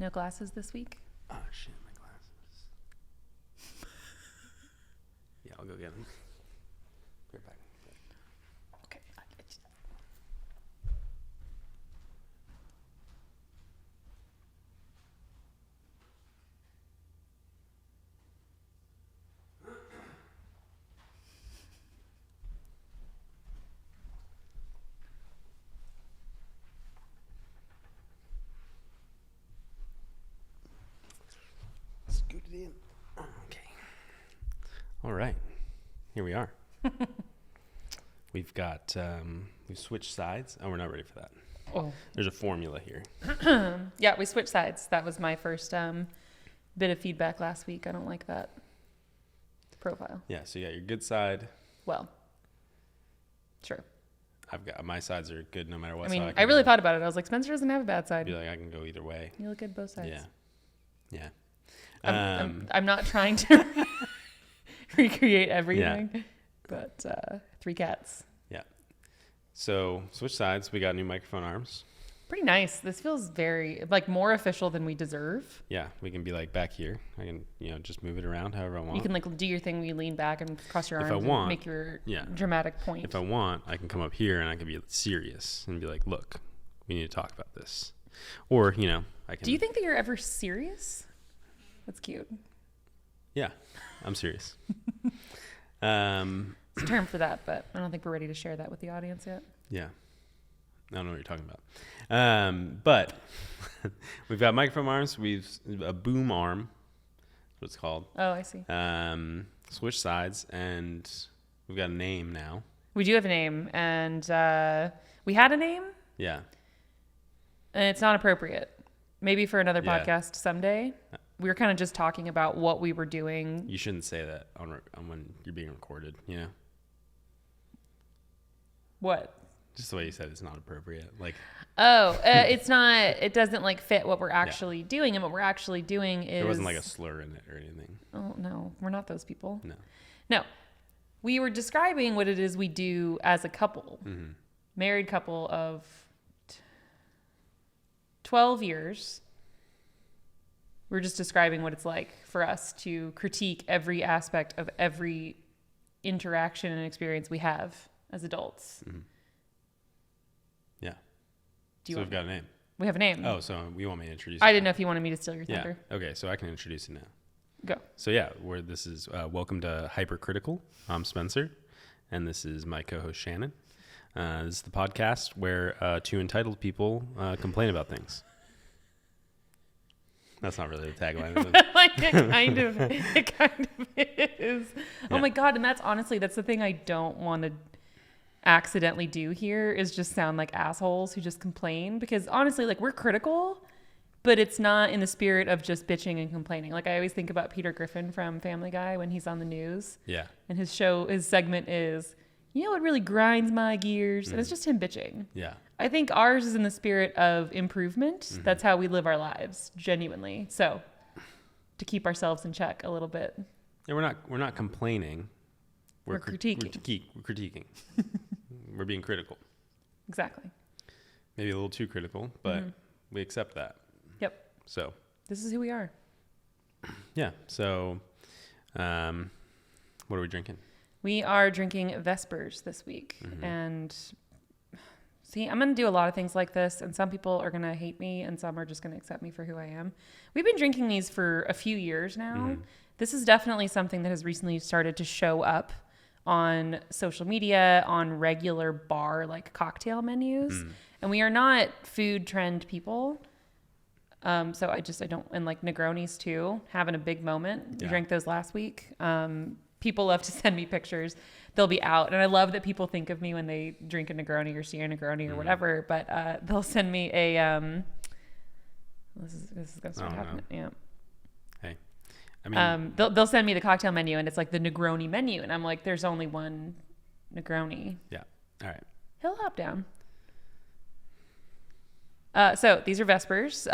No glasses this week? Oh, shit, my glasses. Yeah, I'll go get them. Be right back. Okay. Scoot it in. Okay. All right. Here we are. We've got, we've switched sides. Oh, we're not ready for that. Oh. There's a formula here. Yeah, we switched sides. That was my first bit of feedback last week. I don't like that profile. Yeah, so you got your good side. Well, sure. I've got, my sides are good no matter what. I mean, so I really thought about it. I was like, Spencer doesn't have a bad side. Be like, I can go either way. You look good both sides. Yeah. I'm not trying to recreate everything, but 3 cats. Yeah. So switch sides. We got new microphone arms. Pretty nice. This feels very like more official than we deserve. Yeah, we can be like back here. I can, just move it around however I want. You can like do your thing where you lean back and cross your If arms I want, and make your yeah. dramatic point. If I want, I can come up here and I can be serious and be like, look, we need to talk about this. Or, I can. Do you think that you're ever serious? That's cute. Yeah, I'm serious. It's a term for that, but I don't think we're ready to share that with the audience yet. Yeah. I don't know what you're talking about. But we've got microphone arms. We've a boom arm. That's what it's called. Oh, I see. Switch sides, and we've got a name now. We do have a name, and we had a name, Yeah. and it's not appropriate. Maybe for another Yeah. podcast someday. We were kind of just talking about what we were doing. You shouldn't say that on when you're being recorded. Yeah. What? Just the way you said it's not appropriate. Like. Oh, it's not. It doesn't like fit what we're actually doing, and what we're actually doing is. There wasn't like a slur in it or anything. Oh no, we're not those people. No. We were describing what it is we do as a couple, married couple of 12 years. We're just describing what it's like for us to critique every aspect of every interaction and experience we have as adults. Mm-hmm. Yeah. Do you So we've got a name. We have a name. Oh, so you want me to introduce I it? didn't know if you wanted me to steal your Yeah. thunder. Okay, so I can introduce it now. Go. So yeah, this is welcome to Hypercritical. I'm Spencer, and this is my co-host Shannon. This is the podcast where 2 entitled people complain about things. That's not really the tagline. Is it? Like it kind of is. Yeah. Oh my God. And that's the thing I don't want to accidentally do here is just sound like assholes who just complain, because honestly, like, we're critical, but it's not in the spirit of just bitching and complaining. Like, I always think about Peter Griffin from Family Guy when he's on the news. Yeah. And his segment is, what really grinds my gears? And it's just him bitching. Yeah. I think ours is in the spirit of improvement. That's how we live our lives, genuinely. So, to keep ourselves in check a little bit. Yeah, we're not complaining. We're critiquing. We're critiquing. We're being critical. Exactly. Maybe a little too critical, but we accept that. Yep. So. This is who we are. Yeah. So, what are we drinking? We are drinking Vespers this week. And see, I'm going to do a lot of things like this, and some people are going to hate me, and some are just going to accept me for who I am. We've been drinking these for a few years now. This is definitely something that has recently started to show up on social media, on regular bar, like cocktail menus. And we are not food trend people. So I don't, and like Negronis too, having a big moment. We drank those last week. People love to send me pictures. They'll be out. And I love that people think of me when they drink a Negroni or see a Negroni or whatever. But they'll send me a... This is going to start happening. Yeah. Hey. I mean... they'll send me the cocktail menu, and it's like the Negroni menu. And I'm like, there's only one Negroni. Yeah. All right. He'll hop down. So these are Vespers.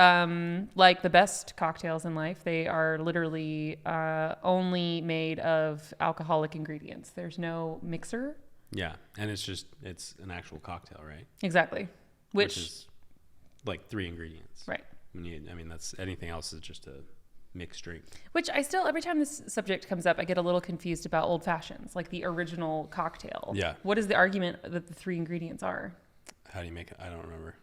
Like the best cocktails in life, they are literally only made of alcoholic ingredients. There's no mixer. Yeah, and it's an actual cocktail, right? Exactly. Which is like 3 ingredients. Right. I mean, that's anything else is just a mixed drink. Which I still, every time this subject comes up, I get a little confused about old fashions, like the original cocktail. Yeah. What is the argument that the 3 ingredients are? How do you make it? I don't remember.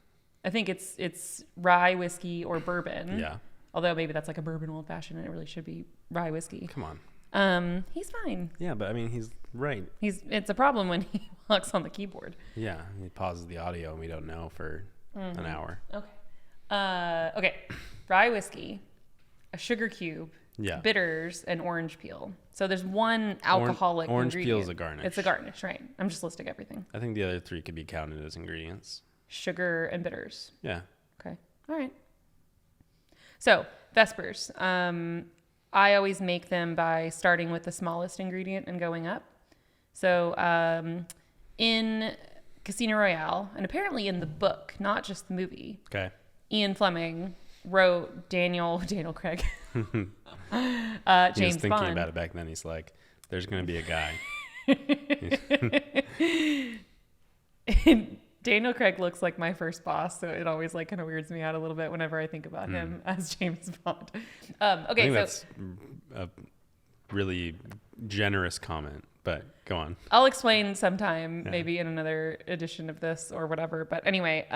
I think it's rye whiskey or bourbon. Yeah. Although maybe that's like a bourbon old fashioned and it really should be rye whiskey. Come on. He's fine. Yeah, but I mean, he's right. It's a problem when he walks on the keyboard. Yeah. He pauses the audio and we don't know for an hour. Okay. Okay. Rye whiskey, a sugar cube, Yeah. bitters, and orange peel. So there's one alcoholic Orange ingredient. peel is a garnish. It's a garnish, right? I'm just listing everything. I think the other 3 could be counted as ingredients. Sugar and bitters. Yeah. Okay. All right. So Vespers. I always make them by starting with the smallest ingredient and going up. So in Casino Royale, and apparently in the book, not just the movie, Okay. Ian Fleming wrote Daniel Craig, He James was thinking Bond. about it back then. He's like, there's going to be a guy. Daniel Craig looks like my first boss, so it always like kind of weirds me out a little bit whenever I think about him as James Bond. I Okay, think so that's a really generous comment, but go on. I'll explain sometime, Yeah. maybe in another edition of this or whatever. But anyway,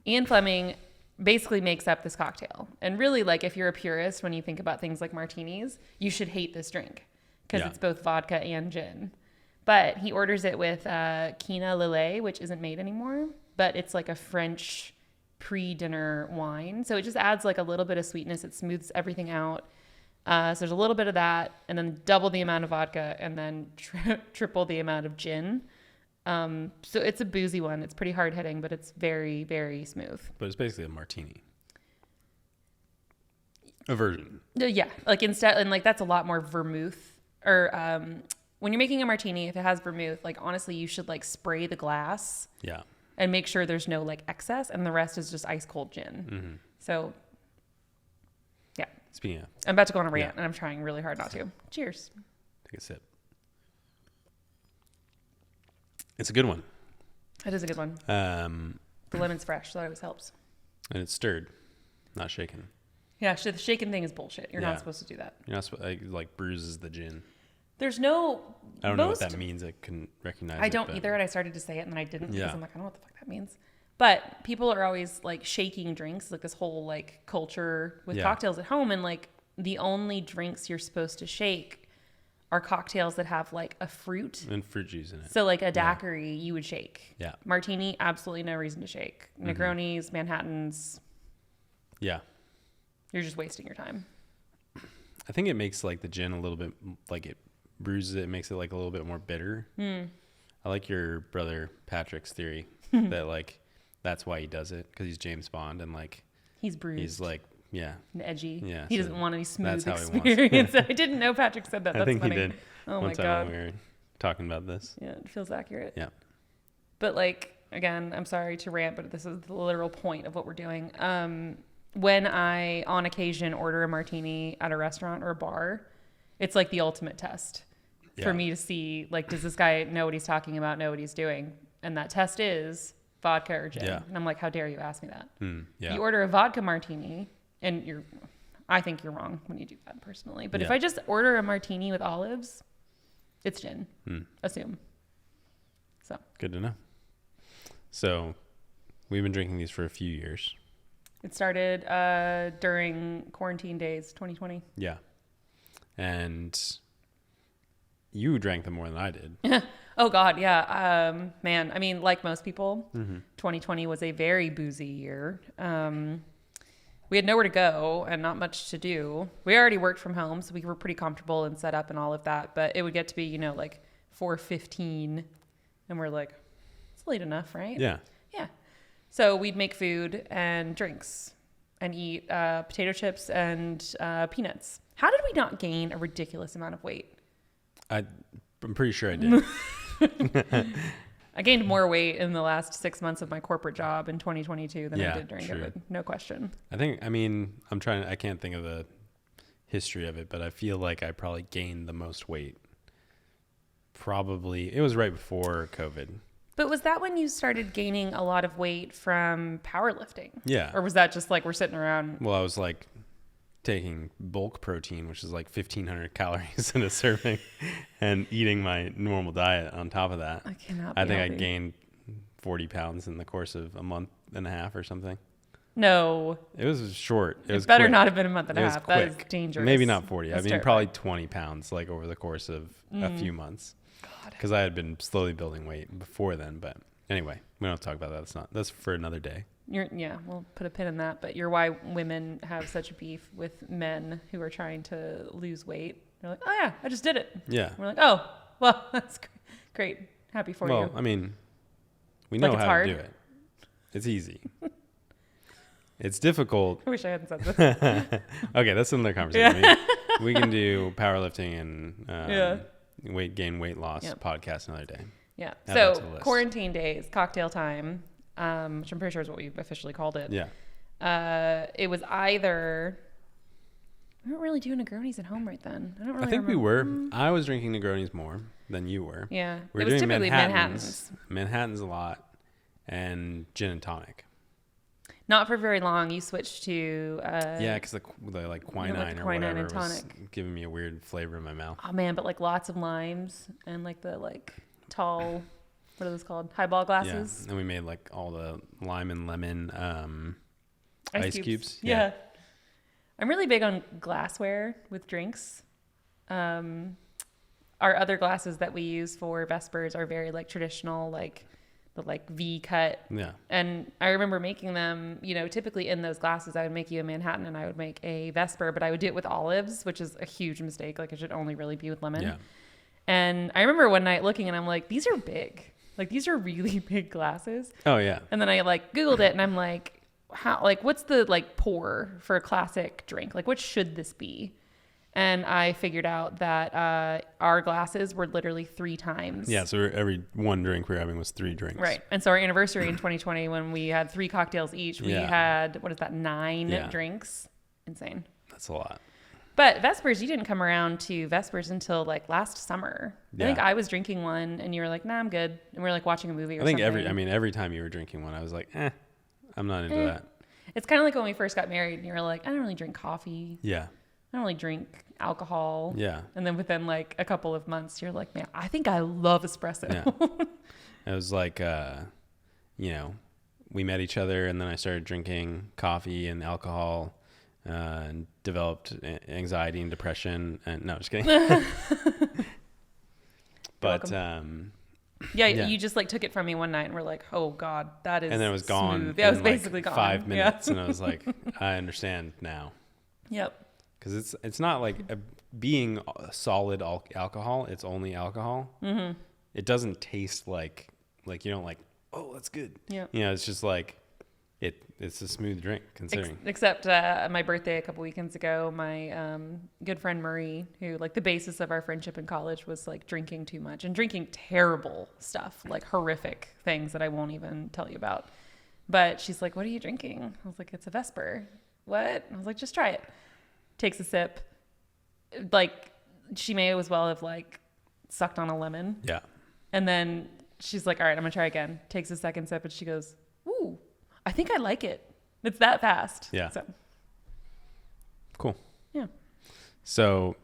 Ian Fleming basically makes up this cocktail. And really, like, if you're a purist, when you think about things like martinis, you should hate this drink because Yeah. it's both vodka and gin. But he orders it with Quina Lillet, which isn't made anymore, but it's like a French pre-dinner wine. So it just adds like a little bit of sweetness. It smooths everything out. So there's a little bit of that, and then double the amount of vodka, and then triple the amount of gin. So it's a boozy one. It's pretty hard hitting, but it's very, very smooth. But it's basically a martini. A version. Yeah, like instead, and like that's a lot more vermouth. Or when you're making a martini, if it has vermouth, like honestly, you should like spray the glass Yeah. and make sure there's no like excess, and the rest is just ice cold gin. Mm-hmm. So yeah, Speaking of, I'm about to go on a rant, Yeah. and I'm trying really hard not to. Cheers. take a sip. It's a good one. That is a good one. And The lemon's fresh, so that always helps. it's stirred, not shaken. Yeah, the shaken thing is bullshit. You're Yeah. not supposed to do that. You're not like bruises the gin. There's no. I don't know what that means. I couldn't recognize I it, don't but- either, and I started to say it, and then I didn't because Yeah. I'm like, I don't know what the fuck that means. But people are always like shaking drinks, like this whole like culture with Yeah. cocktails at home, and like the only drinks you're supposed to shake are cocktails that have like a fruit. And fruit juice in it. So like a daiquiri, you would shake. Yeah. Martini, absolutely no reason to shake. Negronis, Manhattans, Yeah. you're just wasting your time. I think it makes like the gin a little bit, like it bruises it, it makes it like a little bit more bitter. I like your brother Patrick's theory that like that's why he does it, because he's James Bond and like He's bruised. he's like, yeah. and edgy. Yeah, He so doesn't want any that's smooth how he wants- experience. I didn't know Patrick said that. That's I think funny. he did Oh one my time god. when we were talking about this. Yeah, it feels accurate. Yeah. But like again, I'm sorry to rant, but this is the literal point of what we're doing. When I on occasion order a martini at a restaurant or a bar, it's like the ultimate test Yeah. for me to see like, does this guy know what he's talking about, know what he's doing? And that test is vodka or gin. Yeah. And I'm like, how dare you ask me that? Yeah. You order a vodka martini, and I think you're wrong when you do that personally. But if Yeah. I just order a martini with olives, it's gin. Assume. So Good to know. So we've been drinking these for a few years. it started during quarantine days, 2020. Yeah. And you drank them more than I did. Oh God, yeah. Man, I mean, like most people, Mm-hmm. 2020 was a very boozy year. We had nowhere to go and not much to do. We already worked from home, so we were pretty comfortable and set up and all of that. But it would get to be, like 4:15, and we're like, it's late enough, right? Yeah. Yeah. So we'd make food and drinks and eat potato chips and peanuts. How did we not gain a ridiculous amount of weight? I'm pretty sure I did. I gained more weight in the last 6 months of my corporate job in 2022 than I Yeah, did during true. COVID. No question. I can't think of the history of it, but I feel like I probably gained the most weight. Probably, it was right before COVID. But was that when you started gaining a lot of weight from powerlifting? Yeah. Or was that just like we're sitting around? Well, I was like taking bulk protein, which is like 1,500 calories in a serving, and eating my normal diet on top of that. I cannot be I think healthy. I gained 40 pounds in the course of a month and a half or something. No. It was short. It was better quick. not have been a month and a It was half. That is quick. dangerous. Maybe not 40. That's I mean, terrifying. probably 20 pounds like over the course of a few months. God. Because I had been slowly building weight before then. But anyway, we don't have to talk about that. That's for another day. Yeah, we'll put a pin in that. But you're why women have such beef with men who are trying to lose weight. They're like, oh yeah, I just did it. Yeah. We're like, oh, well, that's great. Happy for Well, you. I mean, we Like know it's how hard? to do it. It's easy. It's difficult. I wish I hadn't said this. Okay, that's another conversation. We can do powerlifting and Yeah. weight gain, weight loss Yep. podcast another day. Yeah. Add that So to the list. quarantine days, cocktail time, which I'm pretty sure is what we've officially called it. Yeah. It was either we weren't really doing Negronis at home right then. I don't really I think we remember. were. I was drinking Negronis more than you were. Yeah. We it were was doing typically Manhattans. Manhattans a lot, and gin and tonic. Not for very long. You switched to Yeah, because the like quinine or quinine whatever and was tonic. giving me a weird flavor in my mouth. oh man, but like lots of limes and like the tall, what are those called? Highball glasses. Yeah, and we made like all the lime and lemon ice cubes. Yeah. I'm really big on glassware with drinks. Our other glasses that we use for Vespers are very like traditional, like the like V cut. Yeah. And I remember making them, typically in those glasses, I would make you a Manhattan and I would make a Vesper, but I would do it with olives, which is a huge mistake. Like it should only really be with lemon. Yeah. And I remember one night looking and I'm like, these are big. Like these are really big glasses. Oh yeah. And then I like Googled it and I'm like, what's the like pour for a classic drink? Like what should this be? And I figured out that our glasses were literally 3 times. Yeah. So every one drink we were having was 3 drinks. Right. And so our anniversary in 2020, when we had 3 cocktails each, we Yeah. had, 9 Yeah. drinks. Insane. That's a lot. But Vespers, you didn't come around to Vespers until like last summer. Yeah. I think I was drinking one and you were like, nah, I'm good. And we were like watching a movie or I think something. every time you were drinking one, I was like, I'm not into that. It's kind of like when we first got married and you were like, I don't really drink coffee. Yeah. I don't really drink alcohol. Yeah. And then within like a couple of months, you're like, man, I think I love espresso. Yeah. It was like, we met each other and then I started drinking coffee and alcohol and developed anxiety and depression. And no, just kidding. But, Yeah, Yeah. you just like took it from me one night and we're like, oh God, that is and then it was gone. smooth. Yeah, it was in, basically like gone. 5 minutes. Yeah. And I was like, I understand now. Yep. Because it's not like being a solid alcohol. It's only alcohol. Mm-hmm. It doesn't taste like you don't like, oh, that's good. Yeah. It's just like it's a smooth drink considering. Except my birthday a couple weekends ago, my good friend Marie, who like the basis of our friendship in college was like drinking too much and drinking terrible stuff, like horrific things that I won't even tell you about. But she's like, what are you drinking? I was like, it's a Vesper. What? I was like, just try it. Takes a sip. Like she may as well have like sucked on a lemon. Yeah. And then she's like, all right, I'm gonna try again. Takes a second sip and she goes, ooh, I think I like it. It's that fast. Yeah. So, Cool. yeah. So,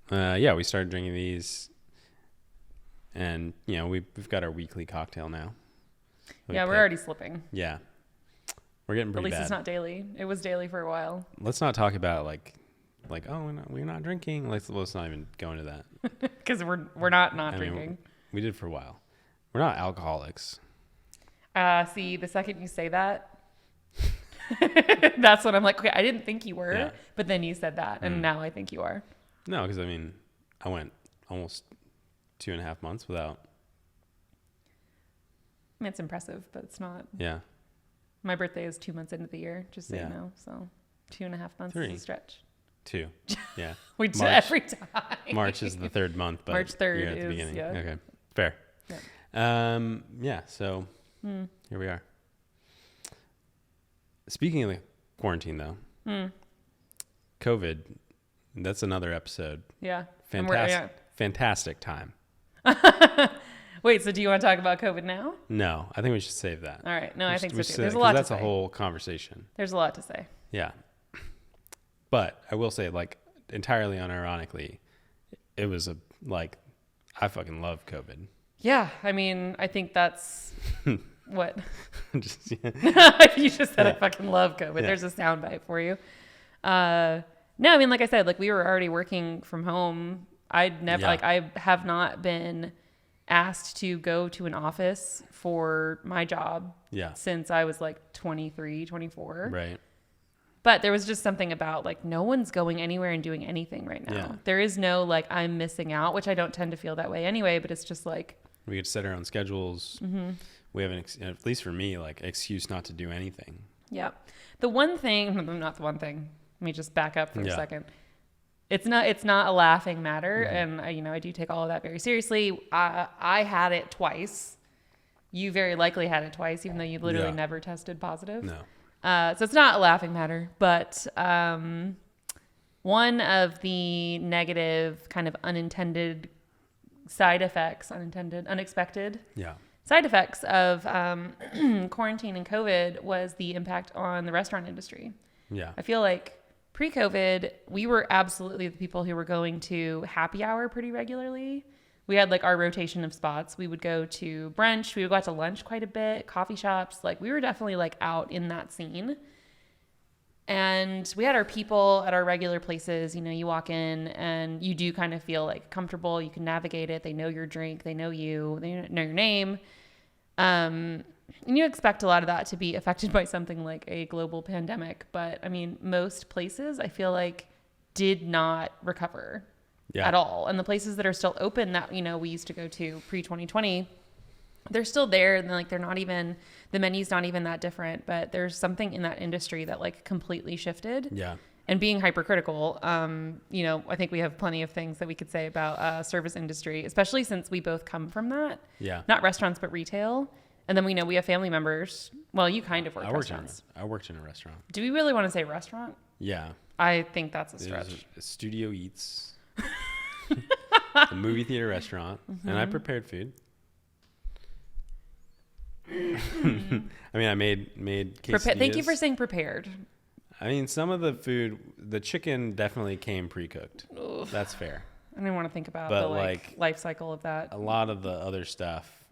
we started drinking these, and we've got our weekly cocktail now. Yeah, we're already slipping. Yeah, we're getting At pretty least bad. it's not daily. It was daily for a while. Let's not talk about like oh we're not drinking. Let's not even go into that. Because we're not I mean, drinking. we did for a while. We're not alcoholics. See, the second you say that, that's when I'm like, okay, I didn't think you were, Yeah. but then you said that, and now I think you are. No, because I went almost 2.5 months without. I mean, it's impressive, but it's not. Yeah. My birthday is 2 months into the year, just so Yeah. you know. So 2.5 months 3. is a stretch. 2. Yeah. We do March. every time. March is the 3rd month, but March 3rd you're at the is, beginning. yeah. Okay. Fair. Yeah. So here we are. Speaking of the quarantine though, COVID, that's another episode. Yeah. Fantastic time. Wait, so do you want to talk about COVID now? No, I think we should save that. All right. No, I think so too. There's a 'cause lot to that's say. a whole conversation. There's a lot to say. Yeah. But I will say, like, entirely unironically, it was I fucking love COVID. Yeah. I mean, I think that's what? Just, yeah. You just said I fucking love COVID. Yeah. There's a soundbite for you. No, I mean, like I said, like we were already working from home. I'd never, Yeah. I have not been asked to go to an office for my job Yeah. since I was like 23, 24. Right. But there was just something about like no one's going anywhere and doing anything right now. Yeah. There is no like I'm missing out, which I don't tend to feel that way anyway, but it's just like We get to set our own schedules. Mm-hmm. We have at least for me, like, excuse not to do anything. yeah. The one thing, not the one thing. Let me just back up for a second. It's not a laughing matter, and I do take all of that very seriously. I had it twice. You very likely had it twice, even though you literally never tested positive. No. So it's not a laughing matter, but one of the negative kind of unexpected Yeah. side effects of quarantine and COVID was the impact on the restaurant industry. Yeah. I feel like pre-COVID, we were absolutely the people who were going to happy hour pretty regularly. We had like our rotation of spots. We would go to brunch. We would go out to lunch quite a bit, coffee shops. Like we were definitely like out in that scene. And we had our people at our regular places. You know, you walk in and you do kind of feel like comfortable. You can navigate it. They know your drink. They know you. They know your name. And you expect a lot of that to be affected by something like a global pandemic. But I mean, most places I feel like did not recover at all. And the places that are still open that, we used to go to pre-2020, they're still there. And like, they're not even, the menu's not even that different, but there's something in that industry that like completely shifted. Yeah. And being hypercritical, I think we have plenty of things that we could say about service industry, especially since we both come from that. Yeah. Not restaurants, but retail. And then we have family members. Well, you kind of work restaurants. I worked in a restaurant. Do we really want to say restaurant? Yeah. I think that's a It stretch. was a Studio Eats, a movie theater restaurant, and I prepared food. I mean, I made quesadillas. Thank you for saying prepared. I mean, some of the food, the chicken definitely came pre-cooked. That's fair. I didn't want to think about But, the like, life cycle of that. A lot of the other stuff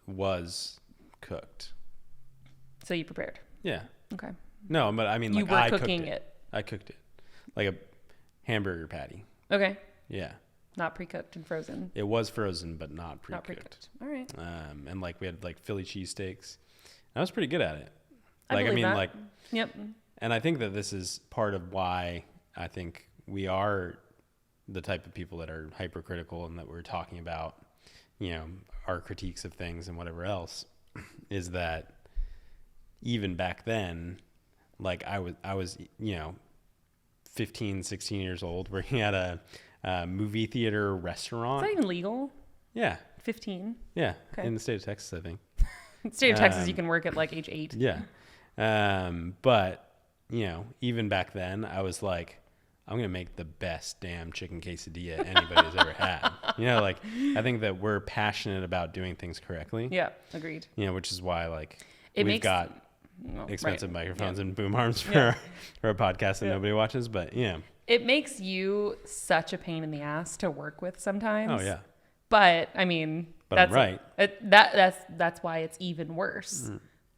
was cooked. So you prepared. Yeah. Okay. No, but I mean, You like, were I cooking cooked it. I cooked it. Like a hamburger patty. Okay. Yeah. Not pre-cooked and frozen. It was frozen, but not pre-cooked. Not pre-cooked. All right. And like we had like Philly cheesesteaks. I was pretty good at it. I Like, I believe mean, that. like, Yep. and I think that this is part of why I think we are the type of people that are hypercritical and that we're talking about, our critiques of things and whatever else, is that even back then, like I was 15, 16 years old working at a movie theater restaurant. Is that even legal? Yeah. 15. Yeah. Okay. In the state of Texas, I think. In the state of Texas, you can work at like age 8. Yeah. But, even back then, I was like, I'm going to make the best damn chicken quesadilla anybody's ever had. Like, I think that we're passionate about doing things correctly. Yeah, agreed. Which is why, like, It we've makes- got Well, expensive right. microphones Yeah. and boom arms for, Yeah. for a podcast that Yeah. nobody watches. But, It makes you such a pain in the ass to work with sometimes. Oh, yeah. But I mean, But I'm right. That's why it's even worse,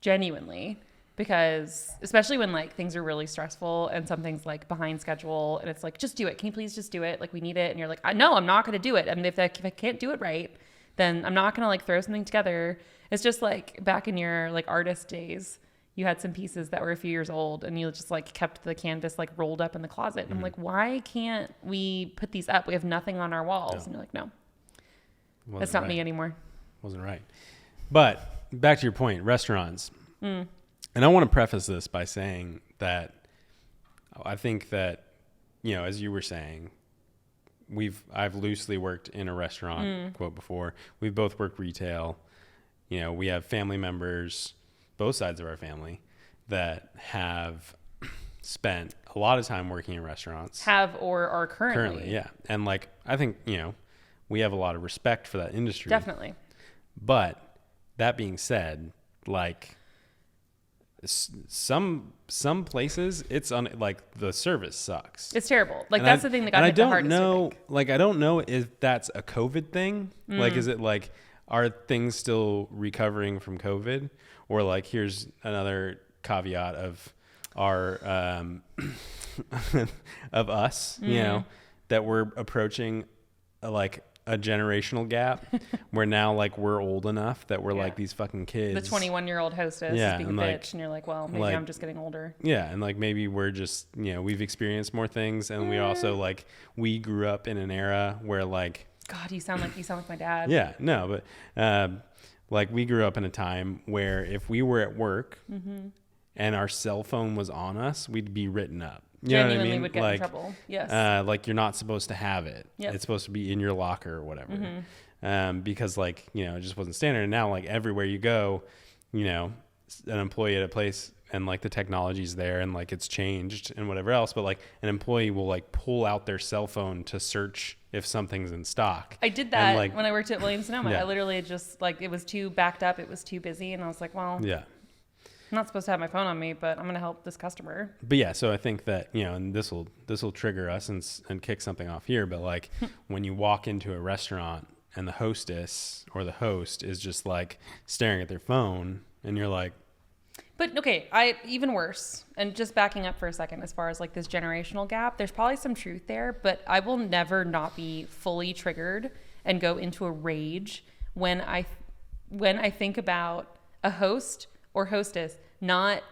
genuinely, because especially when like things are really stressful and something's like behind schedule and it's like, just do it. Can you please just do it? Like we need it. And you're like, no, I'm not going to do it. And if I can't do it right, then I'm not going to like throw something together. It's just like back in your like artist days, you had some pieces that were a few years old and you just like kept the canvas like rolled up in the closet. And I'm like, why can't we put these up? We have nothing on our walls. No. And you're like, no, Wasn't that's not right. me anymore. Wasn't right. But back to your point, restaurants. And I want to preface this by saying that I think that, as you were saying, I've loosely worked in a restaurant, quote, before. We've both worked retail. We have family members, both sides of our family, that have spent a lot of time working in restaurants. Have or are currently. Yeah. And like, I think, we have a lot of respect for that industry. Definitely. But that being said, like some places it's like the service sucks. It's terrible. Like that's the thing that got hit the hardest. I don't know if that's a COVID thing. Like, is it like, are things still recovering from COVID? Or like, here's another caveat of our, of us, you know, that we're approaching like a generational gap where now like we're old enough that we're like these fucking kids. The 21-year-old hostess is being a bitch, and you're like, well, maybe I'm just getting older. Yeah, and like maybe we're just, you know, we've experienced more things, and we also like we grew up in an era where like, God, you sound like my dad. Yeah, no, but like we grew up in a time where if we were at work and our cell phone was on us, we'd be written up. You know what I mean? Would get like, in trouble. Yes. Like you're not supposed to have it. Yep. It's supposed to be in your locker or whatever. Because like, you know, it just wasn't standard. And now like everywhere you go, you know, an employee at a place and like the technology's there and like it's changed and whatever else. But like an employee will like pull out their cell phone to search if something's in stock. I did that when I worked at Williams Sonoma. Yeah. I literally just like, it was too backed up. It was too busy. And I was like, well, Yeah. I'm not supposed to have my phone on me, but I'm going to help this customer. But yeah, so I think that, you know, and this will trigger us and kick something off here. But like when you walk into a restaurant and the hostess or the host is just like staring at their phone and you're like, but okay, even worse. And just backing up for a second, as far as like this generational gap, there's probably some truth there, but I will never not be fully triggered and go into a rage when I think about a host or hostess not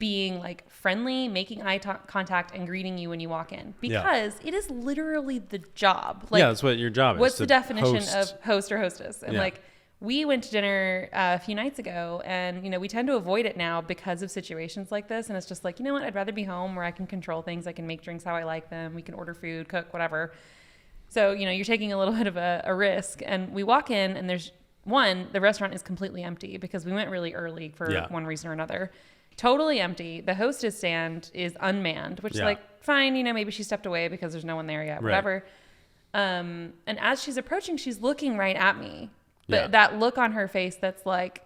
being like friendly, making eye contact and greeting you when you walk in, because it is literally the job. Like, that's what your job is. What's the definition host. of host or hostess? And like, we went to dinner a few nights ago, and you know, we tend to avoid it now because of situations like this. And it's just like, you know what? I'd rather be home where I can control things. I can make drinks how I like them. We can order food, cook, whatever. So, you know, you're taking a little bit of a risk. And we walk in, and the restaurant is completely empty because we went really early for one reason or another. Totally empty. The hostess stand is unmanned, which is like, fine, you know, maybe she stepped away because there's no one there yet, whatever. And as she's approaching, she's looking right at me. But that look on her face that's like,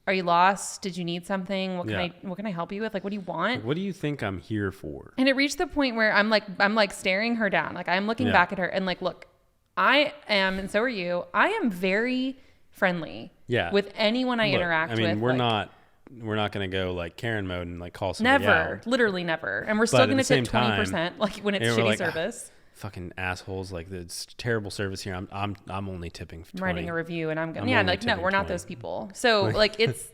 are you lost? Did you need something? What can I help you with? Like, what do you want? What do you think I'm here for? And it reached the point where I'm like staring her down. Like, I'm looking back at her and like, look, I am, and so are you. I am very friendly with anyone I interact with. I mean, we're not going to go like Karen mode and like call somebody out. Literally never. And we're still going to tip 20% like when it's shitty service. Fucking assholes, like it's terrible service here. I'm only tipping 20. I'm writing a review and I'm going, like, no, we're not those people. So like, it's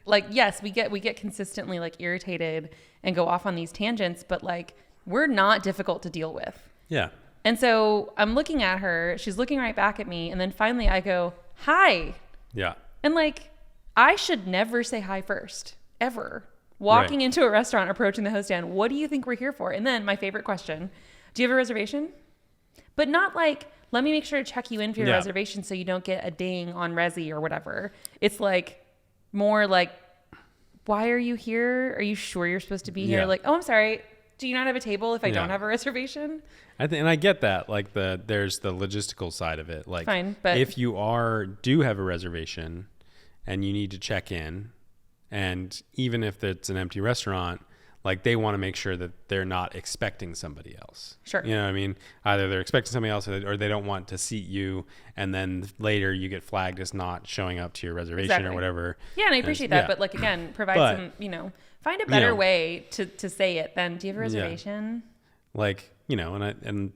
like, yes, we get consistently like irritated and go off on these tangents, but like, we're not difficult to deal with. Yeah. And so I'm looking at her, she's looking right back at me. And then finally I go, hi. Yeah. And like, I should never say hi first, ever. Walking into a restaurant, approaching the host stand, what do you think we're here for? And then my favorite question, do you have a reservation? But not like, let me make sure to check you in for your reservation so you don't get a ding on Resi or whatever. It's like more like, why are you here? Are you sure you're supposed to be here? Like, oh, I'm sorry. Do you not have a table if I don't have a reservation? And I get that. Like there's the logistical side of it. Like, fine, but if you do have a reservation and you need to check in, and even if it's an empty restaurant, like they want to make sure that they're not expecting somebody else. Sure. You know what I mean? Either they're expecting somebody else or they don't want to seat you, and then later you get flagged as not showing up to your reservation or whatever. Yeah, and I appreciate that. But like, again, provide some, you know, find a better way to say it than, do you have a reservation? Like, you know, and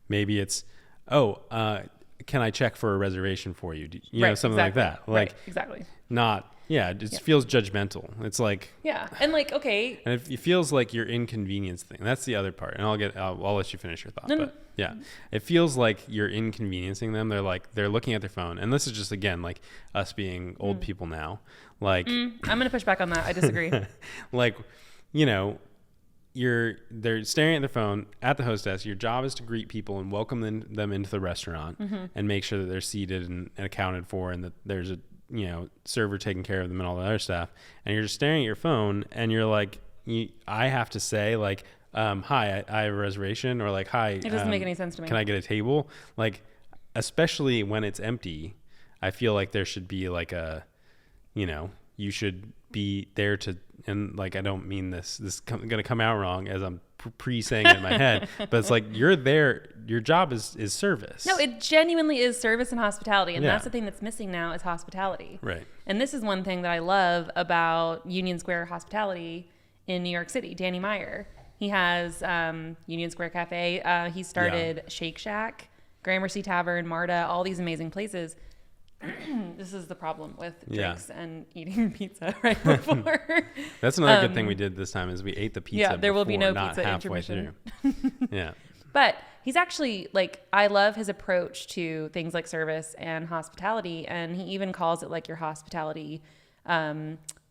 maybe it's, can I check for a reservation for you? You know, something like that. Like, exactly. Not, it feels judgmental. It's like, and like, okay. And it feels like you're inconveniencing. That's the other part. And I'll let you finish your thought. No. But yeah, it feels like you're inconveniencing them. They're looking at their phone. And this is just, again, like us being old people now. Like, I'm going to push back on that. I disagree. Like, you know, they're staring at their phone at the hostess. Your job is to greet people and welcome them into the restaurant and make sure that they're seated and accounted for, and that there's a, you know, server taking care of them and all the other stuff. And you're just staring at your phone and you're like, I have to say like, hi, I have a reservation, or like, hi, it doesn't make any sense to me. Can I get a table? Like, especially when it's empty. I feel like there should be like a, you should be there to, and like, I don't mean this going to come out wrong as I'm saying it in my head, but it's like, you're there, your job is service. No, it genuinely is service and hospitality. And that's the thing that's missing now is hospitality. Right. And this is one thing that I love about Union Square Hospitality in New York City. Danny Meyer. He has Union Square Cafe. He started Shake Shack, Gramercy Tavern, Marta, all these amazing places. This is the problem with drinks and eating pizza right before. That's another good thing we did this time is we ate the pizza. Yeah, there will be no not pizza halfway intermission. through. Yeah. But he's actually like, I love his approach to things like service and hospitality. And he even calls it like your hospitality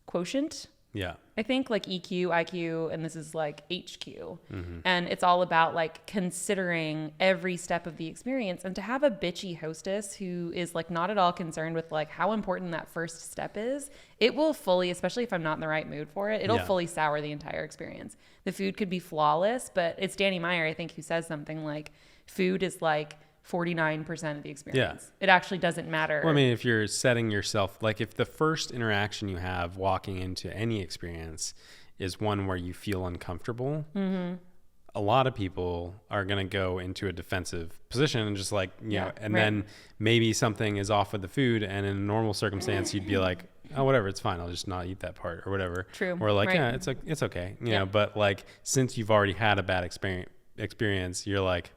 quotient. Yeah. I think like EQ, IQ, and this is like HQ. Mm-hmm. And it's all about like considering every step of the experience. And to have a bitchy hostess who is like not at all concerned with like how important that first step is, it will fully, especially if I'm not in the right mood for it, it'll fully sour the entire experience. The food could be flawless, but it's Danny Meyer, I think, who says something like food is like 49% of the experience. It actually doesn't matter. Well, I mean, if you're setting yourself, like if the first interaction you have walking into any experience is one where you feel uncomfortable, a lot of people are going to go into a defensive position and just like, you know, and then maybe something is off with the food. And in a normal circumstance, you'd be like, oh, whatever, it's fine. I'll just not eat that part or whatever. True. Or like, yeah, it's okay. You know, but like, since you've already had a bad experience, you're like,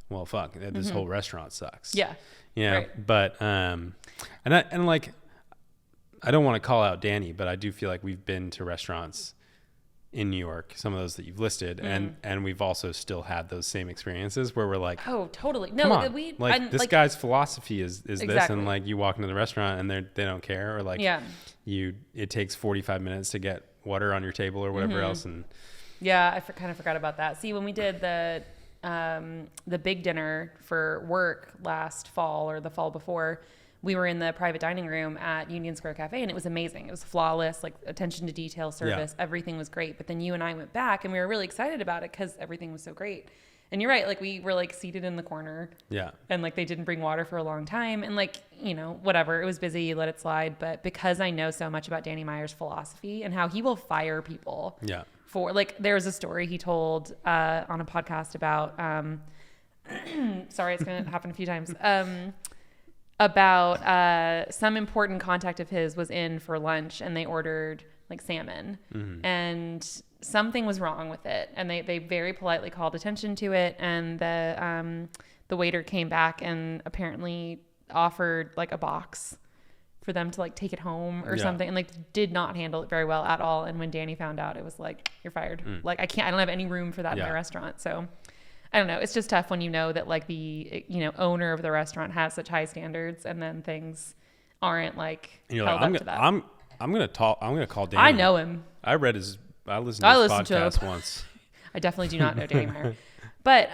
well, fuck, this whole restaurant sucks. Yeah. Yeah. Right. But, and like, I don't want to call out Danny, but I do feel like we've been to restaurants in New York, some of those that you've listed, and we've also still had those same experiences where we're like, oh, totally. No, come on. This like, guy's philosophy is exactly. this, and like you walk into the restaurant and they don't care, or like it takes 45 minutes to get water on your table or whatever else. And yeah, I kind of forgot about that. See, when we did the big dinner for work last fall or the fall before, we were in the private dining room at Union Square Cafe, and it was amazing. It was flawless, like attention to detail service. Yeah. Everything was great. But then you and I went back, and we were really excited about it because everything was so great. And you're right, like we were like seated in the corner. Yeah. And like they didn't bring water for a long time. And like, you know, whatever, it was busy, you let it slide. But because I know so much about Danny Meyer's philosophy and how he will fire people. Yeah. For like, there was a story he told on a podcast about, sorry, it's going to happen a few times, about some important contact of his was in for lunch and they ordered like salmon and something was wrong with it. And they very politely called attention to it. And the waiter came back and apparently offered like a box for them to like take it home or something, and like did not handle it very well at all. And when Danny found out, it was like, you're fired. Like I don't have any room for that in my restaurant. So I don't know. It's just tough when you know that like the, you know, owner of the restaurant has such high standards and then things aren't like held up to that. I'm going to call Danny. I know him. I listened to his podcast once. I definitely do not know Danny Meyer. But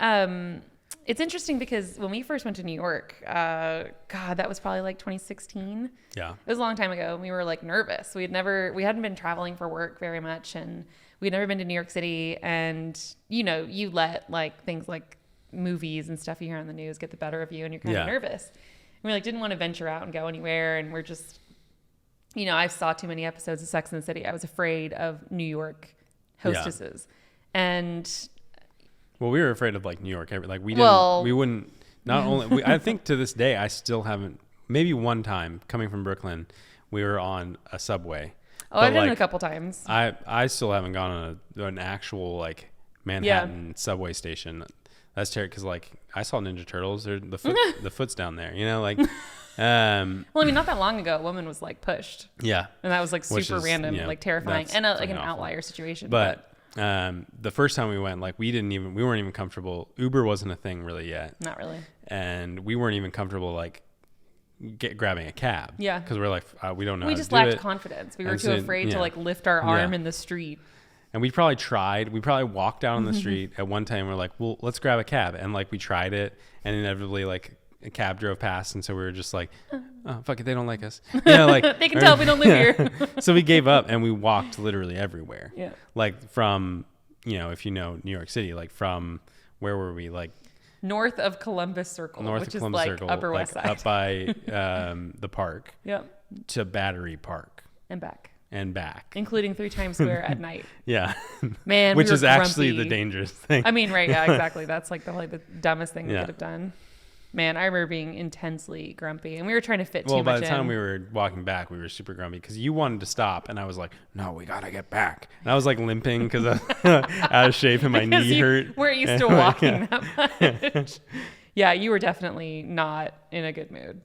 it's interesting because when we first went to New York, God, that was probably like 2016. Yeah. It was a long time ago. We were like nervous. We hadn't been traveling for work very much, and we'd never been to New York City. And, you know, you let like things like movies and stuff you hear on the news get the better of you, and you're kind of nervous. And we like didn't want to venture out and go anywhere. And we're just, you know, I saw too many episodes of Sex and the City. I was afraid of New York hostesses. And well, we were afraid of like New York. Like we wouldn't, not only, I think to this day, I still haven't, maybe one time coming from Brooklyn, we were on a subway. Oh, I've done it a couple times. I still haven't gone on an actual like Manhattan subway station. That's terrible because like I saw Ninja Turtles. The foot's down there, you know, like. Well, I mean, not that long ago, a woman was like pushed. Yeah. And that was like super random, like terrifying, and like an outlier situation. But the first time we went, like we weren't even comfortable. Uber wasn't a thing really yet. Not really. And we weren't even comfortable like grabbing a cab. Yeah. Because we're like, we don't know. We just lacked confidence. We were too afraid to like lift our arm in the street. And we probably walked out on the street at one time. We're like, well, let's grab a cab. And like we tried it, and inevitably like a cab drove past, and so we were just like, oh fuck it, they don't like us. You know, like they can tell we don't live here. So we gave up and we walked literally everywhere. Yeah. Like from, you know, if you know New York City, like from where were we? Like North of Columbus Circle, which is like Upper West Side. Up by the park. Yep. To Battery Park. And back. Including 3 Times Square at night. Yeah. Man, which is grumpy. actually the dangerous thing. I mean, right. Yeah, exactly. That's like the dumbest thing we could have done. Man, I remember being intensely grumpy, and we were trying to fit too much in. Well, by the time we were walking back, we were super grumpy because you wanted to stop, and I was like, "No, we gotta get back." And I was like limping because I was out of shape and my knee hurt. Weren't used to walking that much. Yeah, you were definitely not in a good mood.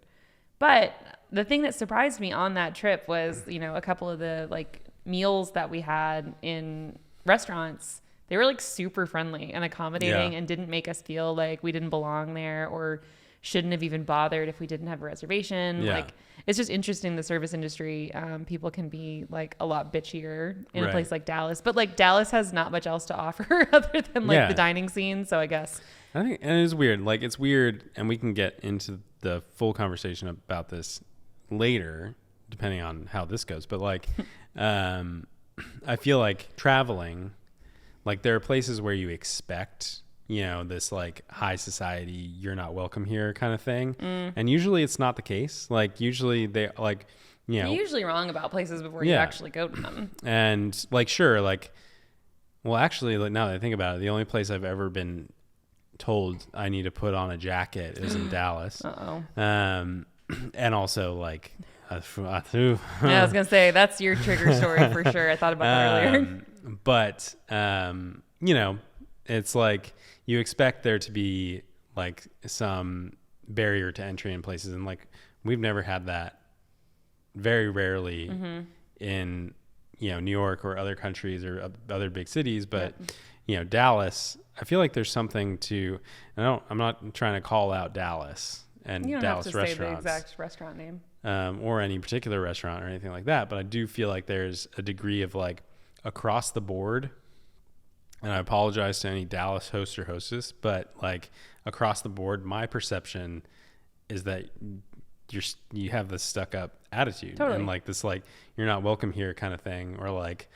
But the thing that surprised me on that trip was, a couple of the like meals that we had in restaurants. They were like super friendly and accommodating and didn't make us feel like we didn't belong there or shouldn't have even bothered if we didn't have a reservation. Yeah. Like, it's just interesting, the service industry. People can be like a lot bitchier in a place like Dallas, but like Dallas has not much else to offer other than like the dining scene. So I guess I think, and it is weird. Like, it's weird, and we can get into the full conversation about this later, depending on how this goes. But like, I feel like traveling, like there are places where you expect, this like high society, you're not welcome here kind of thing. And usually it's not the case. Like usually they like, you're usually wrong about places before you actually go to them. And like, sure. Like, well, actually, like now that I think about it, the only place I've ever been told I need to put on a jacket is in Dallas. And also like, I was gonna say that's your trigger story for sure. I thought about that earlier. But it's like you expect there to be like some barrier to entry in places, and like we've never had that. Very rarely in New York or other countries or other big cities, but Dallas. I feel like there's something to. I'm not trying to call out Dallas and you don't Dallas have to restaurants. say the exact restaurant name. Or any particular restaurant or anything like that. But I do feel like there's a degree of like across the board, and I apologize to any Dallas host or hostess, but like across the board, my perception is that you have this stuck up attitude and like this, like, you're not welcome here kind of thing, or like,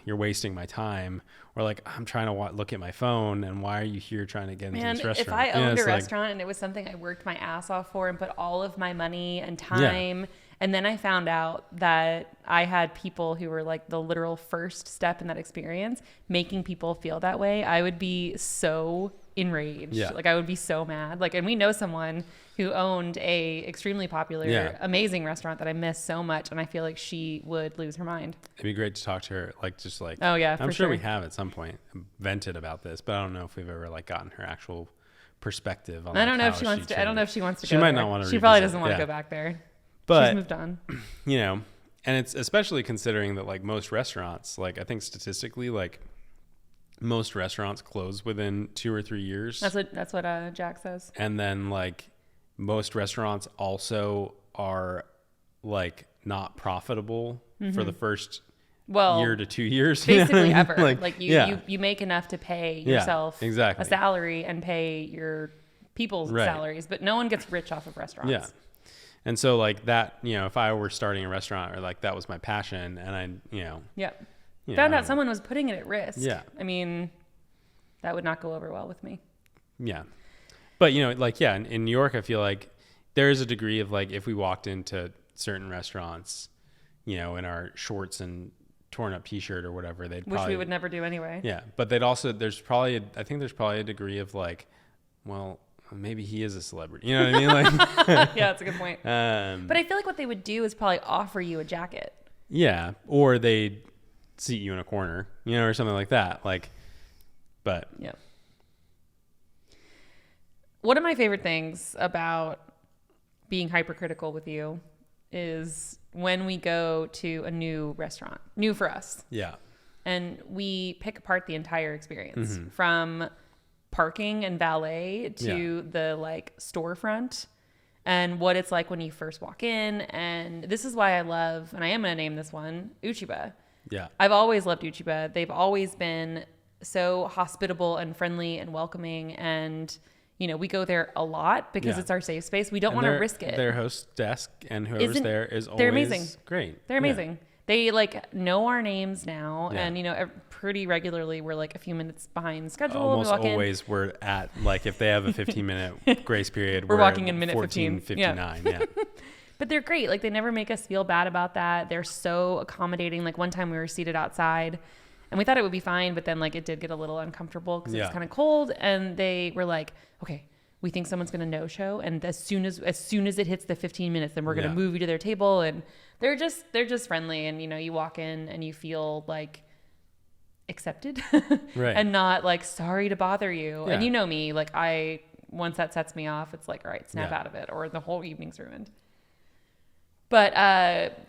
you're wasting my time, or like, I'm trying to look at my phone, and why are you here trying to get into this restaurant? If I owned a restaurant and it was something I worked my ass off for and put all of my money and time, and then I found out that I had people who were like the literal first step in that experience making people feel that way, I would be so enraged. Like, I would be so mad. Like, and we know someone who owned a extremely popular, amazing restaurant that I miss so much, and I feel like she would lose her mind. It'd be great to talk to her, like, just like, oh yeah, I'm sure we have at some point vented about this, but I don't know if we've ever like gotten her actual perspective on. I don't know if she wants to. I don't know if she wants to. She go might there. not want to. She probably doesn't want to go back there. But she's moved on. And it's especially considering that like most restaurants, like I think statistically, like most restaurants close within 2 or 3 years. That's what Jack says. And then like most restaurants also are like not profitable for the first year to 2 years. Basically ever. Like you make enough to pay yourself a salary and pay your people's salaries, but no one gets rich off of restaurants. Yeah. And so like that, if I were starting a restaurant, or like that was my passion, and I, found out someone was putting it at risk. Yeah. I mean, that would not go over well with me. Yeah. But, in New York, I feel like there is a degree of like, if we walked into certain restaurants, in our shorts and torn up t-shirt or whatever, which we would never do anyway. Yeah. But there's probably a degree of like, well, maybe he is a celebrity. You know what I mean? Like, yeah, that's a good point. But I feel like what they would do is probably offer you a jacket. Yeah. Or they'd seat you in a corner, or something like that. Like, but yeah. One of my favorite things about being hypercritical with you is when we go to a new restaurant, new for us. Yeah. And we pick apart the entire experience from parking and valet to the like storefront and what it's like when you first walk in. And this is why I love, and I am going to name this one, Uchiba. Yeah. I've always loved Uchiba. They've always been so hospitable and friendly and welcoming. And, we go there a lot because it's our safe space. We don't want to risk it. Their host desk and whoever's there is always they're amazing. Great. They're amazing. They like know our names now, Yeah. and pretty regularly we're like a few minutes behind schedule. Almost we walk always we're at, like, if they have a 15-minute grace period, We're walking in at minute 14:59. Yeah. But they're great. Like, they never make us feel bad about that. They're so accommodating. Like, one time we were seated outside and we thought it would be fine, but then like it did get a little uncomfortable because it was kind of cold, and they were like, okay, we think someone's going to no-show, and as soon as it hits the 15 minutes, then we're going to move you to their table. And they're just friendly, and you walk in and you feel like accepted Right. and not like sorry to bother you. Yeah. And me, like, once that sets me off, it's like, all right, snap out of it, or the whole evening's ruined. But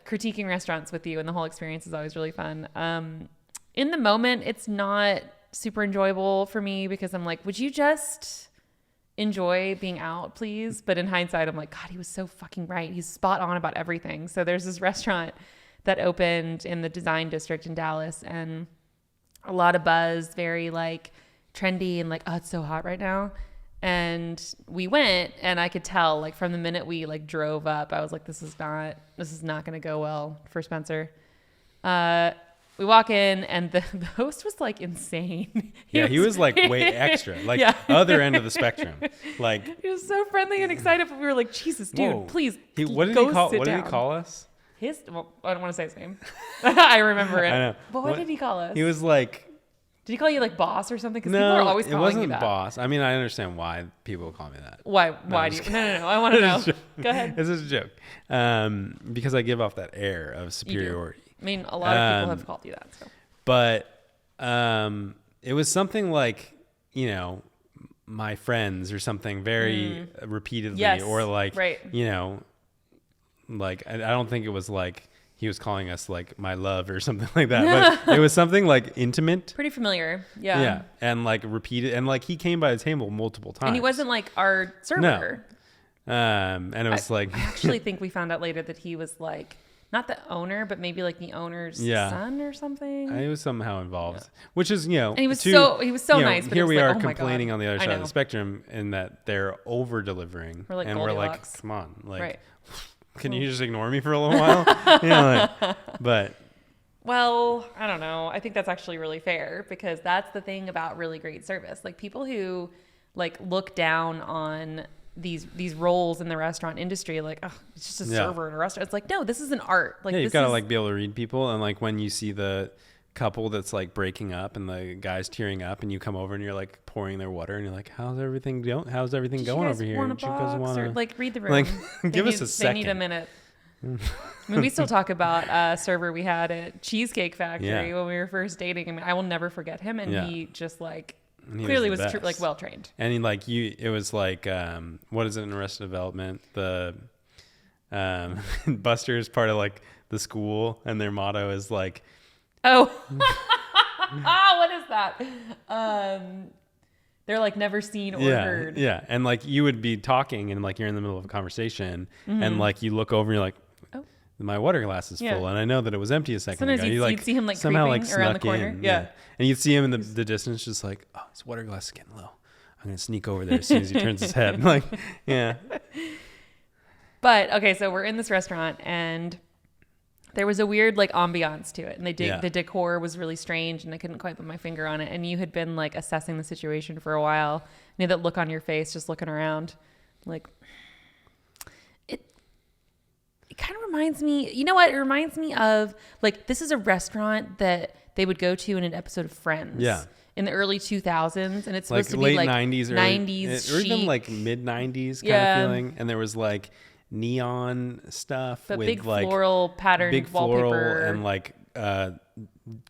critiquing restaurants with you and the whole experience is always really fun. In the moment, it's not super enjoyable for me because I'm like, would you just enjoy being out, please? But in hindsight, I'm like, God, he was so fucking right. He's spot on about everything. So there's this restaurant that opened in the Design District in Dallas, and a lot of buzz, very like trendy, and like, oh, it's so hot right now. And we went, and I could tell, like, from the minute we like drove up, I was like, this is not going to go well for Spencer. We walk in, and the host was like insane. He was like way extra, like other end of the spectrum. Like, he was so friendly and excited, but we were like, Jesus, dude, whoa. please. What did he call us? Well, I don't want to say his name. I remember it. I know. But what did he call us? He was like, did he call you like boss or something? Because people are always calling you that. It wasn't boss. I mean, I understand why people call me that. Why do you? No. I want to know. Go ahead. This is a joke. Because I give off that air of superiority. I mean, a lot of people have called you that. So. But it was something like, my friends or something very repeatedly, or like, like, I don't think it was like he was calling us like my love or something like that, but it was something like intimate. Pretty familiar. Yeah. Yeah. And like repeated, and like he came by the table multiple times. And he wasn't like our server. No. And it was I actually think we found out later that he was like, not the owner, but maybe like the owner's son or something. He was somehow involved, which is, and he was so nice. But here we are like, complaining on the other side of the spectrum in that they're over delivering. We're like, and Goldilocks. We're like, come on, like, right. Can you just ignore me for a little while? But. Well, I don't know. I think that's actually really fair, because that's the thing about really great service. Like, people who like look down on these roles in the restaurant industry, like, oh, it's just a server in a restaurant. It's like, no, this is an art. Like, you've got to like be able to read people. And like when you see the couple that's like breaking up and the guy's tearing up, and you come over and you're like pouring their water, and you're like, how's everything going over here? And she goes, or like, read the room. Like, give us a second. They need a minute. I mean, we still talk about a server we had at Cheesecake Factory when we were first dating. I mean, I will never forget him, and he just like clearly was like well trained. And he like it was like what is it in Arrested Development? The Buster is part of like the school, and their motto is like, what is that? They're like never seen or heard. Yeah, and like you would be talking, and like you're in the middle of a conversation, and like you look over and you're like, my water glass is full, and I know that it was empty a second ago. You'd see him like somehow creeping like around the corner. Yeah. And you'd see him in the distance, just like, oh, his water glass is getting low. I'm gonna sneak over there as soon as he turns his head. Like, yeah. But okay, so we're in this restaurant, and there was a weird like ambiance to it, and the decor was really strange, and I couldn't quite put my finger on it. And you had been like assessing the situation for a while. You know that look on your face, just looking around, like. It kind of reminds me, you know what? It reminds me of, like, this is a restaurant that they would go to in an episode of Friends. Yeah. In the early 2000s. And it's supposed to be like 90s, 90s or even like mid 90s kind of feeling. And there was like neon stuff but with big like floral pattern wallpaper. Floral and like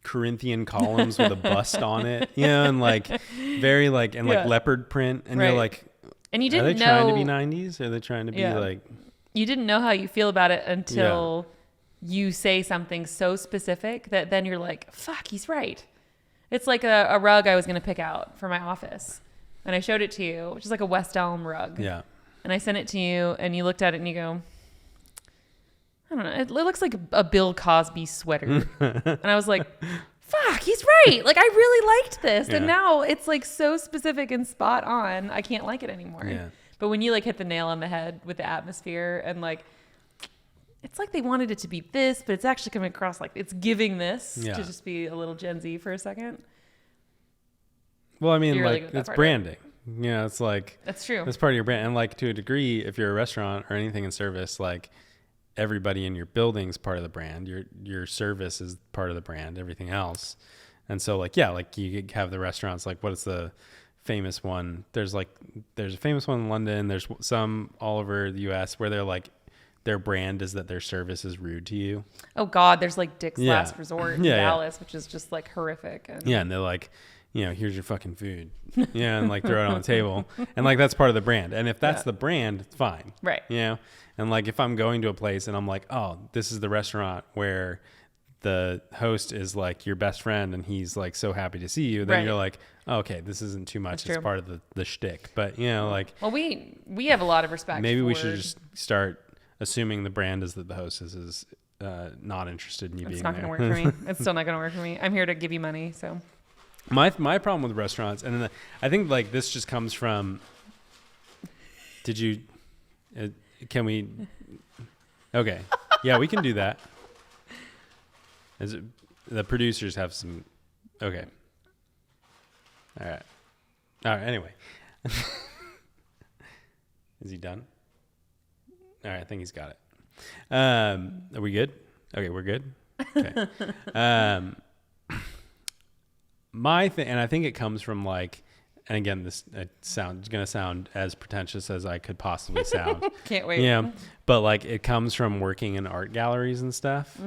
Corinthian columns with a bust on it. And like very like, and like leopard print. And you're like, and you didn't are they trying to be 90s? Or are they trying to be like... You didn't know how you feel about it until you say something so specific that then you're like, fuck, he's right. It's like a rug I was going to pick out for my office. And I showed it to you, which is like a West Elm rug. Yeah. And I sent it to you, and you looked at it and you go, I don't know. It looks like a Bill Cosby sweater. And I was like, fuck, he's right. Like, I really liked this. And now it's like so specific and spot on. I can't like it anymore. Yeah. But when you like hit the nail on the head with the atmosphere, and like it's like they wanted it to be this, but it's actually coming across like it's giving this Yeah. to just be a little Gen Z for a second. Well, I mean, You're really like, good at that it's part, branding. You know, it's like, That's true. that's part of your brand. And like, to a degree, if you're a restaurant or anything in service, like, everybody in your building's part of the brand. Your service is part of the brand, everything else. And so, like, yeah, like, you could have the restaurants, like, what is the famous one? There's a famous one in London. There's some all over the U.S. where they're like, their brand is that their service is rude to you. Oh God, there's like Dick's Yeah. Last Resort in Yeah, yeah. Dallas, which is just like horrific. And Yeah, and they're like, you know, here's your fucking food. Yeah, and like throw it on the table. And like that's part of the brand. And if that's Yeah. the brand, it's fine. Right. You know? And like if I'm going to a place and I'm like, oh, this is the restaurant where the host is like your best friend and he's like so happy to see you, then Right. you're like, oh, okay, this isn't too much. That's It's true. part of the shtick. But you know, like Well, we have a lot of respect. maybe we for- should just start assuming the brand is that the host is not interested in you It's being not there. going to work for me. It's still not going to work for me. I'm here to give you money, so. My problem with restaurants, and then I think like this just comes from. Did you? Can we? Okay, yeah, we can do that. Is it the producers have some? Okay. All right. Anyway, is he done? All right, I think he's got it. Are we good? Okay, we're good. Okay. My thing, and I think it comes from like, and again, this sounds going to sound as pretentious as I could possibly sound. Can't wait. Yeah, but like it comes from working in art galleries and stuff,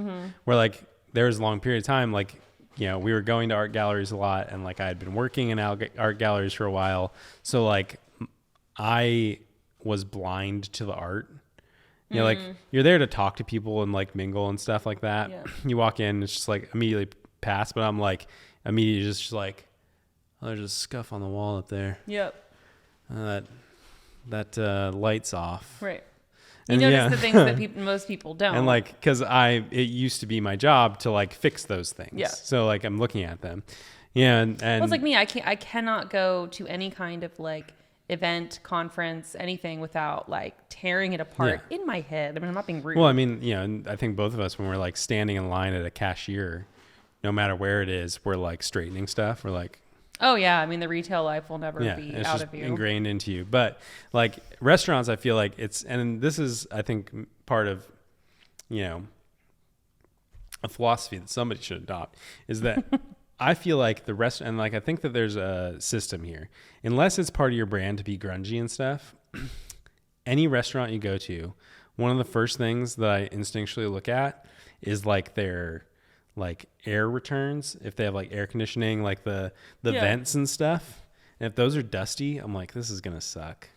where like there was a long period of time, like, you know, we were going to art galleries a lot, and like I had been working in art galleries for a while, so like I was blind to the art. You know, like you're there to talk to people and like mingle and stuff like that. Yeah. You walk in, it's just like immediately pass, but I'm like immediately just like, oh, there's a scuff on the wall up there. Yep. That light's off. Right. You And notice yeah. the things that most people don't. And like, because it used to be my job to like fix those things. Yeah. So like I'm looking at them. Yeah. And well, it's like me. I cannot go to any kind of like event, conference, anything without like tearing it apart in my head. I mean, I'm not being rude. well, I mean, you know, and I think both of us, when we're like standing in line at a cashier, no matter where it is, we're like straightening stuff. We're like, oh yeah. I mean, the retail life will never be it's out just of you. ingrained into you. But like restaurants, I feel like and this is, I think, part of, you know, a philosophy that somebody should adopt is that I feel like and like, I think that there's a system here, unless it's part of your brand to be grungy and stuff. Any restaurant you go to, one of the first things that I instinctually look at is like their like air returns. If they have like air conditioning, like the vents and stuff. And if those are dusty, I'm like, this is going to suck.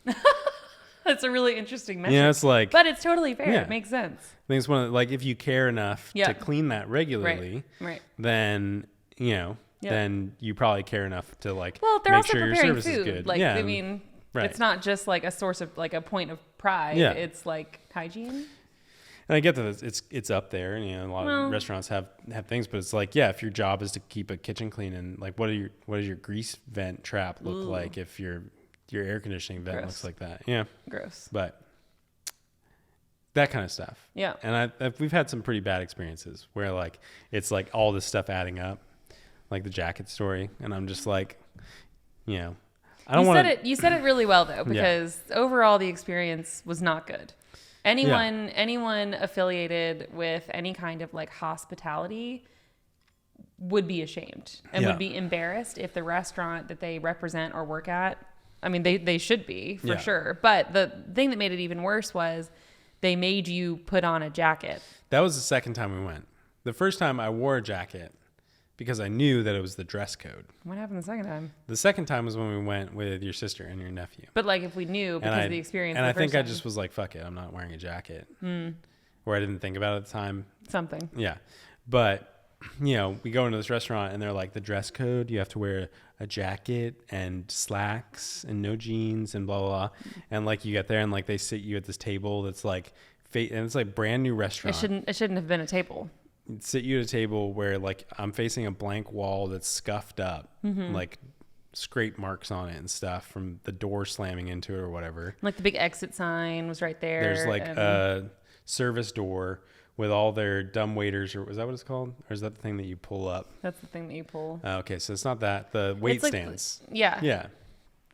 That's a really interesting metric. Yeah, it's like, but it's totally fair. Yeah. It makes sense. I think it's one of like, if you care enough to clean that regularly, Right. then, you know, then you probably care enough to like Well, they're make also sure your preparing service food. is good. Like, yeah, I mean, right. it's not just like a source of like a point of pride. Yeah. It's like hygiene. And I get that it's up there, and you know, a lot of restaurants have things, but it's like, yeah, if your job is to keep a kitchen clean, and like, what does your grease vent trap look like if your air conditioning vent looks like that? Yeah, Gross. but that kind of stuff. Yeah. And we've had some pretty bad experiences where like it's like all this stuff adding up, like the jacket story, and I'm just like, you know, I don't want to. You said it really well though, because overall the experience was not good. Anyone affiliated with any kind of like hospitality would be ashamed and would be embarrassed if the restaurant that they represent or work at, I mean, they should be for sure. But the thing that made it even worse was they made you put on a jacket. That was the second time we went. The first time I wore a jacket because I knew that it was the dress code. What happened the second time? The second time was when we went with your sister and your nephew. But like if we knew because of the experience. And the I think first I time. just was like, fuck it, I'm not wearing a jacket. Or I didn't think about it at the time. Something. Yeah. But, you know, we go into this restaurant and they're like, the dress code, you have to wear a jacket and slacks and no jeans and blah, blah, blah. And like you get there and like they sit you at this table that's like, and it's like brand new restaurant. It shouldn't have been a table. Sit you at a table where like I'm facing a blank wall that's scuffed up, like scrape marks on it and stuff from the door slamming into it or whatever. Like the big exit sign was right there. There's like a service door with all their dumb waiters, or is that what it's called? Or is that the thing that you pull up? That's the thing that you pull. Okay, so it's not that. The wait It's like stands. Yeah. Yeah.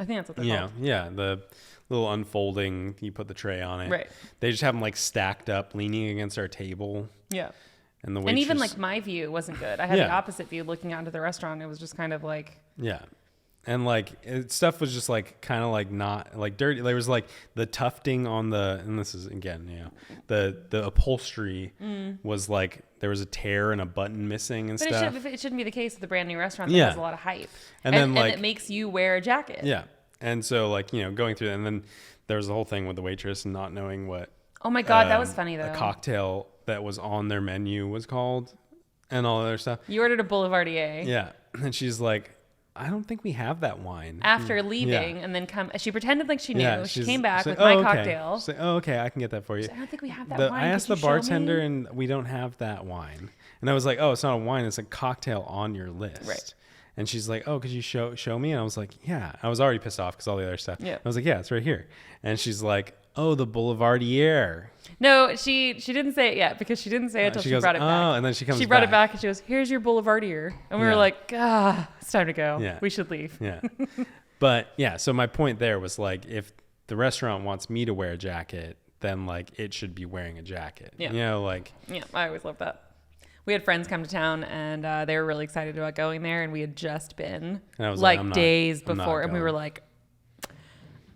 I think that's what they're Yeah. called. Yeah. The little unfolding, you put the tray on it. Right. They just have them like stacked up, leaning against our table. Yeah. And the And waitress. even like my view wasn't good. I had the Yeah. opposite view looking out into the restaurant. It was just kind of like, Yeah. And like stuff was just like kind of like not like dirty. There was like the tufting on the, and this is again, the upholstery was like there was a tear and a button missing and but stuff. it shouldn't be the case with a brand new restaurant that Yeah. has a lot of hype. And then, like- and it makes you wear a jacket. Yeah. And so like, going through that, and then there was the whole thing with the waitress and not knowing what Oh my God, that was funny though. a cocktail that was on their menu was called and all that other stuff. You ordered a Boulevardier. Yeah. And she's like, I don't think we have that wine. After leaving Yeah. and then she pretended like she knew. Yeah, she she's came back like, with my "Oh, okay." cocktail. She's like, oh, okay, I can get that for you. I don't think we have that wine. I asked Could the you show bartender, me? and we don't have that wine. And I was like, oh, it's not a wine; it's a cocktail on your list. Right. And she's like, oh, could you show me? And I was like, yeah. I was already pissed off because all the other stuff. Yeah. I was like, yeah, it's right here. And she's like, oh, the Boulevardier. No, she didn't say it yet because she didn't say it until she goes, brought it back. oh, and then she comes. She brought it back and she goes, "Here's your Boulevardier," and we were Yeah. like, it's time to go. Yeah. We should leave. Yeah. But yeah, so my point there was like, if the restaurant wants me to wear a jacket, then like it should be wearing a jacket. Yeah. Like. Yeah, I always love that. We had friends come to town and they were really excited about going there, and we had just been And I was like I'm not- days I'm not before, and we going. were like,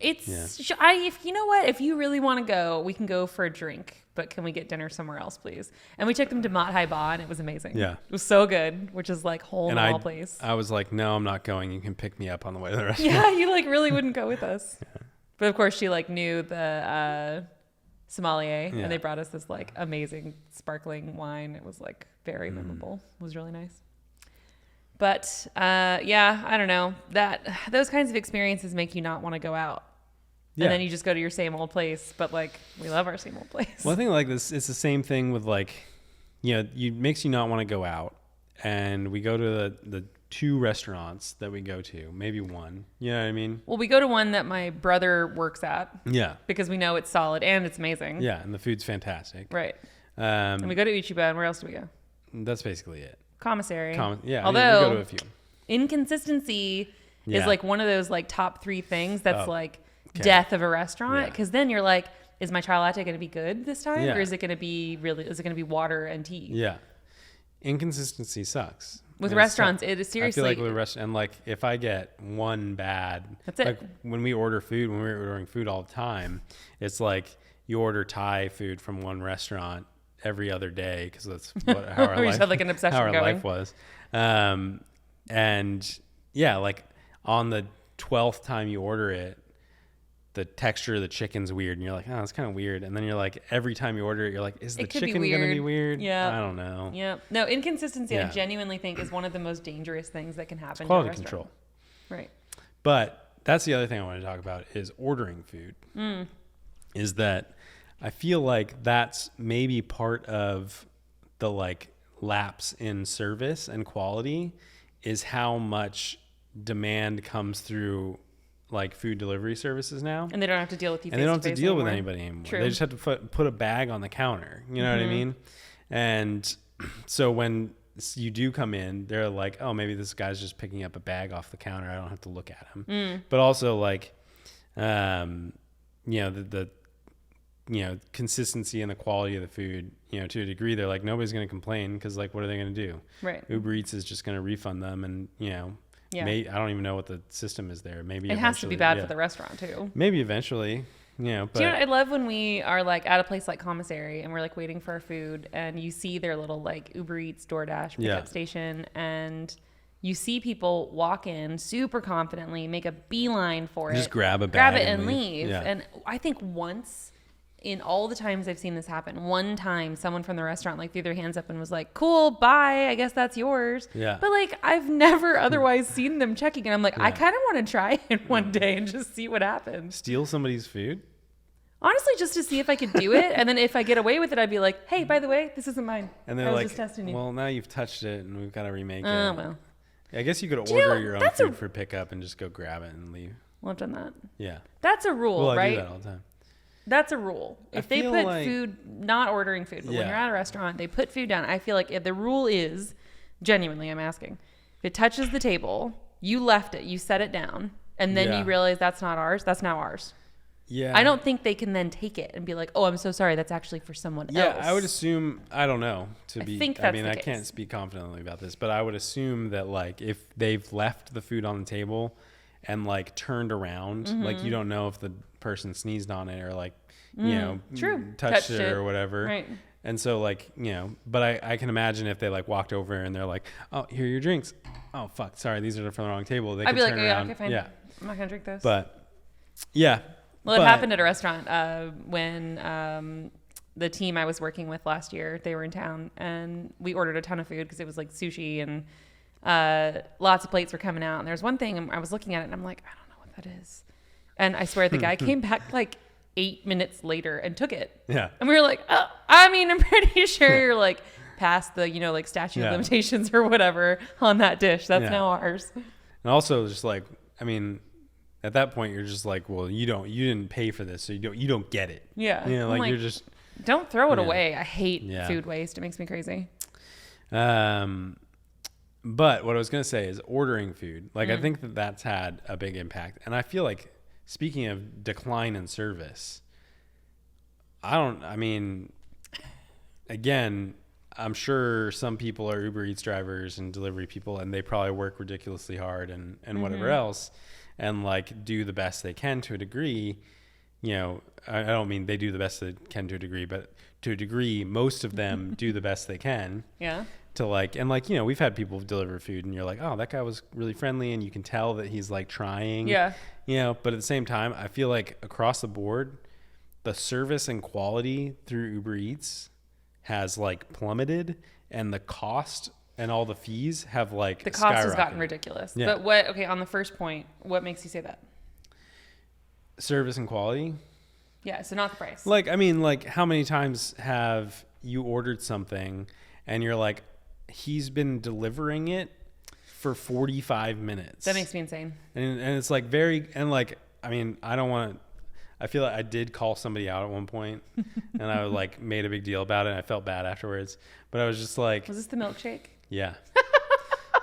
"It's Yeah. if you know what, if you really want to go, we can go for a drink, but can we get dinner somewhere else, please?" And we took them to Mat Hai Ba, and it was amazing. Yeah. It was so good, which is like hole in the wall place. I was like, no, I'm not going. You can pick me up on the way to the restaurant. Yeah, you like really wouldn't go with us. But of course, she like knew the sommelier, Yeah. and they brought us this like amazing sparkling wine. It was like very memorable. It was really nice. But yeah, I don't know. Those kinds of experiences make you not want to go out. Yeah. And then you just go to your same old place. But like, we love our same old place. Well, I think like this, it's the same thing with like, makes you not want to go out. And we go to the two restaurants that we go to, maybe one. You know what I mean? Well, we go to one that my brother works at Yeah. because we know it's solid and it's amazing. Yeah. And the food's fantastic. Right. And we go to Ichiba, and where else do we go? That's basically it. Commissary. Yeah. Although we go to a few. inconsistency is Yeah. like one of those like top 3 things that's Oh, like okay. death of a restaurant, Yeah. because then you're like, is my chai latte going to be good this time, Yeah. or is it going to be water and tea? Yeah. Inconsistency sucks. With And it's restaurants, tough. it is seriously. I feel like with restaurant, and like if I get one bad, That's it. Like when we order food, when we're ordering food all the time, it's like you order Thai food from one restaurant every other day because that's how our We life, just had, like, an obsession how our going. life was. And yeah, like on the 12th time you order it, the texture of the chicken's weird, and you're like, oh, it's kind of weird. And then you're like, every time you order it, you're like, is the It could be chicken gonna be weird. weird? Yeah. I don't know. Yeah. No, inconsistency, I Yeah. genuinely think, is one of the most dangerous things that can happen. Quality to a control. restaurant. Right. But that's the other thing I want to talk about is ordering food. Is that I feel like that's maybe part of the like lapse in service and quality is how much demand comes through like food delivery services now. And they don't have to deal with you. And they don't have to face-to-face deal with anymore. anybody anymore. True. They just have to put a bag on the counter. You know what I mean? And so when you do come in, they're like, oh, maybe this guy's just picking up a bag off the counter. I don't have to look at him. But also like, the consistency and the quality of the food, to a degree, they're like, nobody's going to complain because like, what are they going to do? Right. Uber Eats is just going to refund them. And, Yeah. I don't even know what the system is there. Maybe It has to be eventually- bad yeah. for the restaurant too. Maybe eventually, but Do you know what I love when we are like at a place like Commissary and we're like waiting for our food, and you see their little like Uber Eats, DoorDash pickup Yeah. station, and you see people walk in super confidently, make a beeline for Just it, grab a grab bag it, and and leave. leave. Yeah. And I think once in all the times I've seen this happen, one time someone from the restaurant like threw their hands up and was like, "Cool, bye. I guess that's yours." Yeah. But like I've never otherwise seen them checking, and I'm like, I Yeah. kind of want to try it one day and just see what happens. steal somebody's food. Honestly, just to see if I could do it, and then if I get away with it, I'd be like, "Hey, by the way, this isn't mine. And I they're was like, just testing you." well, now you've touched it and we've got to remake Oh it. well, I guess you could you know, order your own that's food a- for pickup and just go grab it and leave. well, I've done that. Yeah. That's a rule, Well, I right? do that all the time. That's a rule. If they feel put like- food, not ordering food, but when Yeah. you're at a restaurant, they put food down. I feel like if the rule is, genuinely, I'm asking, if it touches the table, you left it, you set it down, and then Yeah. you realize that's not ours, that's now ours. Yeah. I don't think they can then take it and be like, oh, I'm so sorry, that's actually for someone else. I would assume, I don't know, I think that's the I case. can't speak confidently about this, but I would assume that like if they've left the food on the table and like turned around, like you don't know if the person sneezed on it or like, you know, True. touched it or whatever. Right. And so like, you know, but I can imagine if they like walked over and they're like, oh, here are your drinks. Oh, fuck. Sorry. These are from the wrong table. They I'd could be like, turn oh, yeah, around. okay, fine. Yeah. I'm not going to drink this. But yeah. Well, it But- happened at a restaurant when the team I was working with last year, they were in town, and we ordered a ton of food because it was like sushi and lots of plates were coming out. And there's one thing, and I was looking at it, and I'm like, I don't know what that is. And I swear the guy came back like 8 minutes later and took it. Yeah. And we were like, oh, I mean, I'm pretty sure you're like past the, you know, like statute of Yeah. limitations or whatever on that dish. That's Yeah. now ours. And also just like, I mean, at that point you're just like, well, you didn't pay for this, so you don't get it. Yeah. You know, I'm like you're just, don't throw it Yeah. away. I hate Yeah. food waste. It makes me crazy. but what I was going to say is ordering food. Like, Mm. I think that that's had a big impact. And I feel like, speaking of decline in service, I mean, again, I'm sure some people are Uber Eats drivers and delivery people, and they probably work ridiculously hard and whatever else, and like do the best they can to a degree. You know, I don't mean they do the best they can to a degree, but to a degree, most of them do the best they can Yeah. to like, and like, you know, we've had people deliver food and you're like, oh, that guy was really friendly, and you can tell that he's like trying. Yeah. You know, but at the same time, I feel like across the board, the service and quality through Uber Eats has like plummeted, and the cost and all the fees have like The cost has gotten skyrocketed. ridiculous. Yeah. But okay, on the first point, what makes you say that? Service and quality. Yeah, so not the price. Like, I mean, like, how many times have you ordered something and you're like, he's been delivering it for 45 minutes? That makes me insane. And it's like very, and like, I mean, I feel like I did call somebody out at one point and I like made a big deal about it, and I felt bad afterwards, but I was just like, Was this the milkshake? yeah,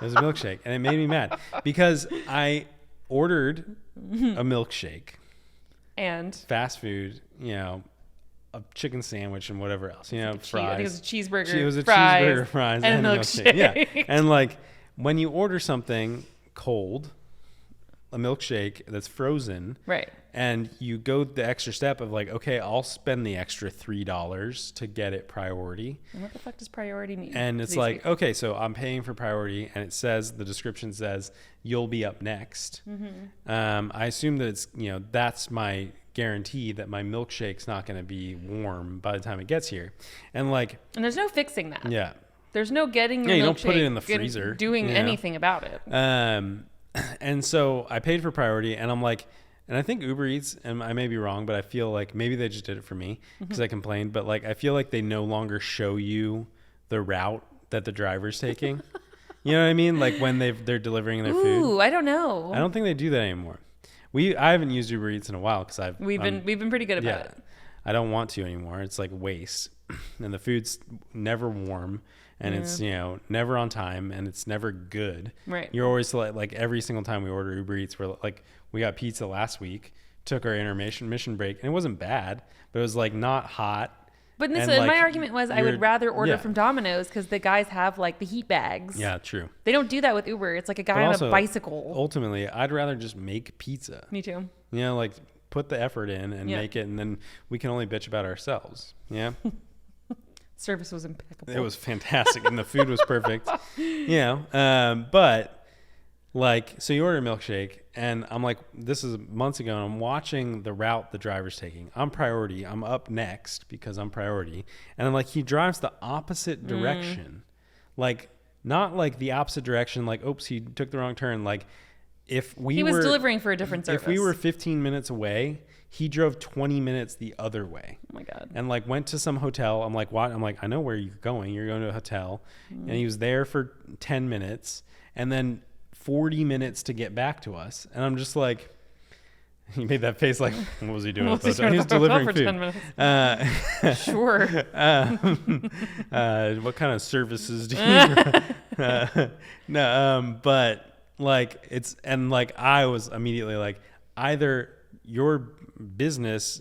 it was a milkshake, and it made me mad because I ordered a milkshake, And fast food, you know, a chicken sandwich and whatever else, you know, I think fries. it was a cheeseburger. It was a fries, cheeseburger, fries, and a milkshake. Yeah, and like when you order something cold, a milkshake that's frozen, Right. and you go the extra step of like, okay, I'll spend the extra $3 to get it priority. And what the fuck does priority mean? And to it's these like, people? okay, so I'm paying for priority, and it says, the description says, you'll be up next. I assume that it's, you know, that's my guarantee that my milkshake's not going to be warm by the time it gets here. And like, And there's no fixing that. yeah. There's no getting your Yeah, you milkshake don't put it in the and freezer, doing you know? anything about it. And so I paid for priority, and I'm like, and I think Uber Eats, and I may be wrong, but I feel like maybe they just did it for me because I complained, but like, I feel like they no longer show you the route that the driver's taking. You know what I mean? Like when they're delivering their food. Ooh, I don't know. I don't think they do that anymore. I haven't used Uber Eats in a while because We've been pretty good about it. I don't want to anymore. It's like waste, and the food's never warm, and it's, you know, never on time, and it's never good. Right. You're always like every single time we order Uber Eats, we're like, we got pizza last week, took our intermission break, and it wasn't bad, but it was like not hot. But this, And, like, my argument was I would rather order yeah. from Domino's because the guys have like the heat bags. Yeah, true. They don't do that with Uber. It's like a guy But on also, a bicycle. Ultimately, I'd rather just make pizza. Me too. You know, like put the effort in and Yeah. make it, and then we can only bitch about ourselves. Yeah. Service was impeccable. It was fantastic, and the food was perfect. You know, but like, so you order a milkshake, and I'm like, this is months ago, and I'm watching the route the driver's taking. I'm priority. I'm up next because I'm priority, and I'm like, he drives the opposite direction, like not like the opposite direction. Like, oops, he took the wrong turn. Like, if he was delivering for a different service. If we were 15 minutes away, he drove 20 minutes the other way. Oh my God. And like went to some hotel. I'm like, what? I'm like, I know where you're going. You're going to a hotel. And he was there for 10 minutes and then 40 minutes to get back to us. And I'm just like, He made that face like, what was he doing? What At was the he hotel? doing He at was the delivering hotel for 10 food. minutes? Sure. What kind of services do you? No, but like I was immediately like, either your business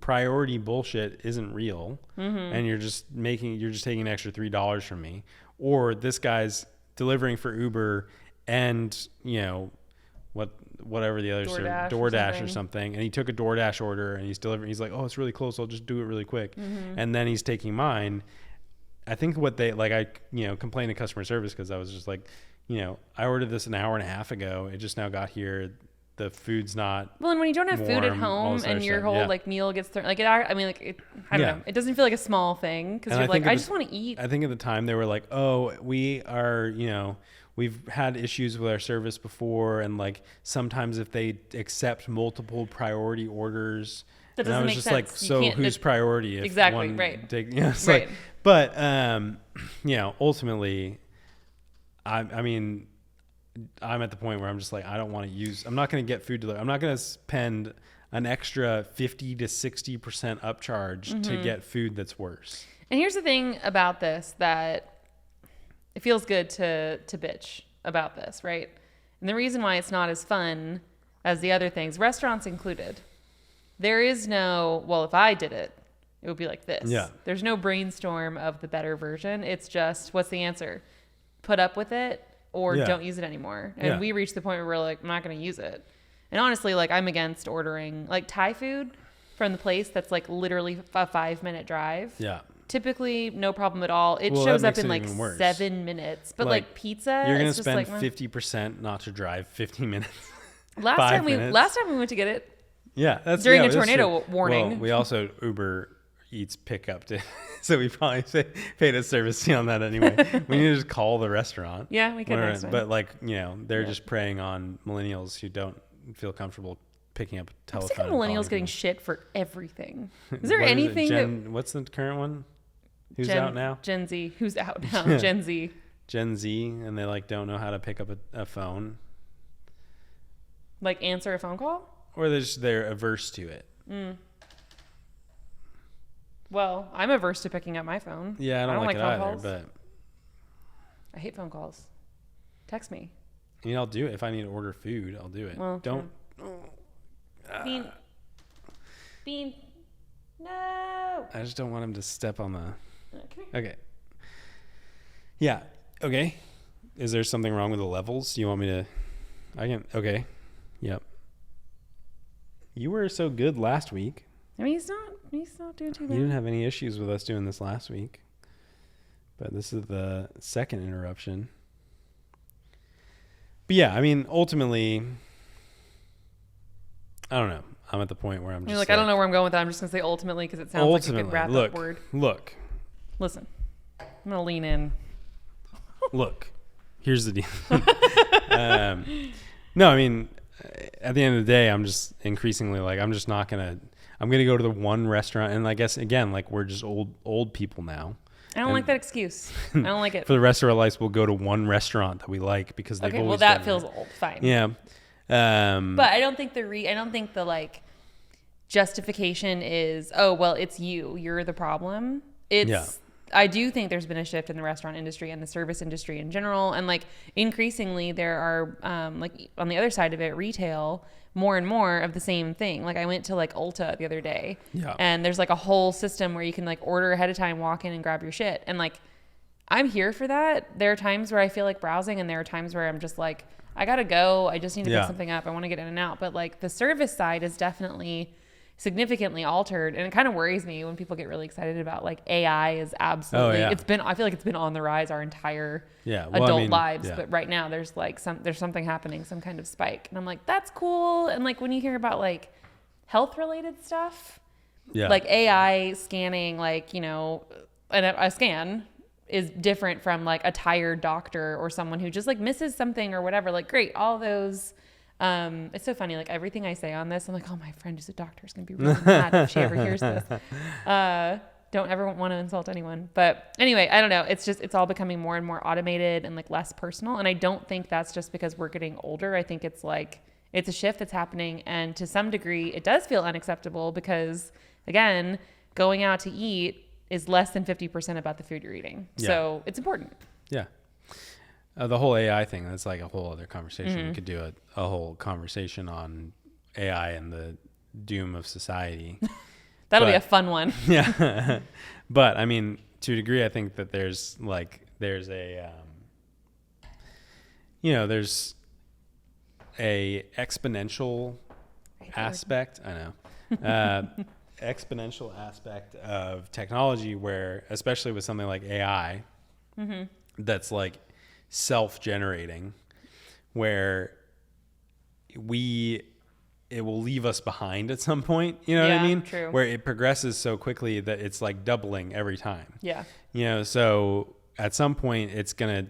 priority bullshit isn't real, and you're just taking an extra $3 from me, or this guy's delivering for Uber and whatever the other DoorDash or something, and he took a DoorDash order and he's delivering. He's like, oh, it's really close, I'll just do it really quick, and then he's taking mine. I think what they like, I complained to customer service because I was just like, I ordered this an hour and a half ago. It just now got here. The food's not well, and when you don't have food at warm, home and your whole like meal gets thrown, like I don't know, it doesn't feel like a small thing because you're like, I just want to eat. I think at the time they were like, oh, we are, we've had issues with our service before, and like sometimes if they accept multiple priority orders, that doesn't make sense. Like, so whose priority? If exactly one right. It's right. Like, but ultimately, I mean, I'm at the point where I'm just like, I'm not going to get food delivered. I'm not going to spend an extra 50 to 60% upcharge to get food that's worse. And here's the thing about this, that it feels good to bitch about this, right? And the reason why it's not as fun as the other things, restaurants included, there is no, well, if I did it, it would be like this. Yeah. There's no brainstorm of the better version. It's just, what's the answer? Put up with it or don't use it anymore. And we reached the point where we're like, I'm not going to use it. And honestly, like, I'm against ordering like Thai food from the place that's like literally a 5-minute drive. Yeah. Typically, no problem at all. It shows up in like 7 minutes. But like pizza, you're gonna it's spend just like 50% not to drive 15 minutes. Last time we went to get it. Yeah, that's during a tornado warning. Well, we also Uber Eats pickup, so we probably paid a service fee on that anyway. We need to just call the restaurant. Yeah, we could next time. But like, they're just preying on millennials who don't feel comfortable picking up a telephone. I'm sick of millennials getting shit for everything. Is there anything what's the current one? Who's out now? Gen Z. Who's out now? Gen Z. Gen Z, and they like don't know how to pick up a phone. Like answer a phone call? Or they're averse to it. Well, I'm averse to picking up my phone. Yeah, I don't like it either, calls. but I hate phone calls. Text me. I mean, I'll do it. If I need to order food, I'll do it. Well, don't. Bean. No. I just don't want him to step on the... Okay. Yeah. Okay. Is there something wrong with the levels? You want me to... Okay. Yep. You were so good last week. I mean, he's not doing too bad. You didn't have any issues with us doing this last week. But this is the second interruption. But yeah, I mean, ultimately, I don't know. I'm at the point where I'm just like, I don't know where I'm going with that. I'm just going to say ultimately because it sounds like a good wrap-up word. Look. Listen, I'm going to lean in. Look, here's the deal. No, I mean, at the end of the day, I'm just increasingly like, I'm going to go to the one restaurant. And I guess, again, like, we're just old people now. I don't like that excuse. I don't like it. For the rest of our lives, we'll go to one restaurant that we like because they've always done that feels old. Fine. Yeah. But I don't think the like justification is, oh, well, it's you're the problem. I do think there's been a shift in the restaurant industry and the service industry in general. And like increasingly there are like on the other side of it, retail, more and more of the same thing. Like I went to like Ulta the other day and there's like a whole system where you can like order ahead of time, walk in and grab your shit. And like, I'm here for that. There are times where I feel like browsing and there are times where I'm just like, I gotta go. I just need to pick something up. I want to get in and out. But like the service side is definitely significantly altered, and it kind of worries me when people get really excited about like AI is absolutely I feel like it's been on the rise our entire adult lives, but right now there's something happening, some kind of spike, and I'm like, that's cool. And like when you hear about like health related stuff, like AI scanning, like, you know, a scan is different from like a tired doctor or someone who just like misses something or whatever. Like, great, all those. It's so funny. Like everything I say on this, I'm like, oh, my friend who's a doctor is going to be really mad if she ever hears this. Don't ever want to insult anyone. But anyway, I don't know. It's all becoming more and more automated and like less personal. And I don't think that's just because we're getting older. I think it's like it's a shift that's happening. And to some degree, it does feel unacceptable because, again, going out to eat is less than 50% about the food you're eating. Yeah. So it's important. Yeah. The whole AI thing, that's like a whole other conversation. We could do a whole conversation on AI and the doom of society. That'll be a fun one. Yeah. But I mean, to a degree, I think that there's a exponential aspect. I know. Exponential aspect of technology where, especially with something like AI, that's like self-generating, where it will leave us behind at some point, you know what I mean? True. Where it progresses so quickly that it's like doubling every time. Yeah. You know, so at some point it's going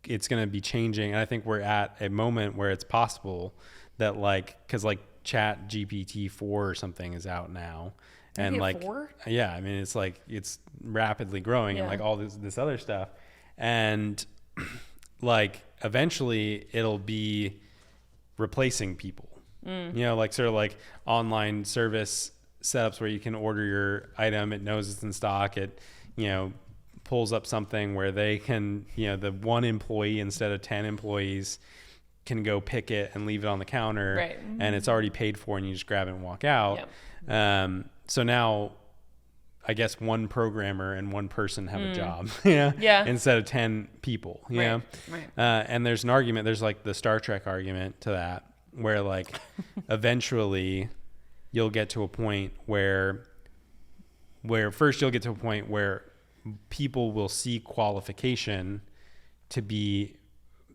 to be changing. And I think we're at a moment where it's possible that like, cause like Chat GPT 4 or something is out now. And like, 4? yeah, I mean, it's like, it's rapidly growing and like all this other stuff. And like, eventually it'll be replacing people, you know, like sort of like online service setups where you can order your item. It knows it's in stock. It, you know, pulls up something where they can, you know, the one employee instead of 10 employees can go pick it and leave it on the counter, right. And it's already paid for and you just grab it and walk out. Yep. So now I guess one programmer and one person have a job, yeah, instead of 10 people, you know? Right. And there's an argument, there's like the Star Trek argument to that, where like eventually you'll get to a point where first you'll get to a point where people will see qualification to be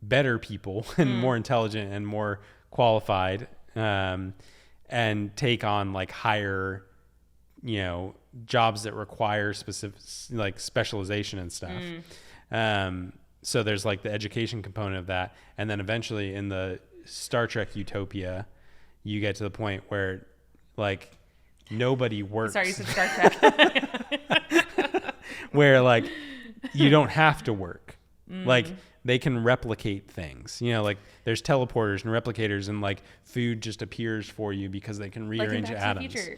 better people and more intelligent and more qualified, and take on like higher, you know, jobs that require specific like specialization and stuff. So there's like the education component of that. And then eventually in the Star Trek utopia, you get to the point where like nobody works. Sorry, you said Star Trek. Where like you don't have to work. Like they can replicate things, you know, like there's teleporters and replicators and like food just appears for you because they can rearrange like atoms. Future.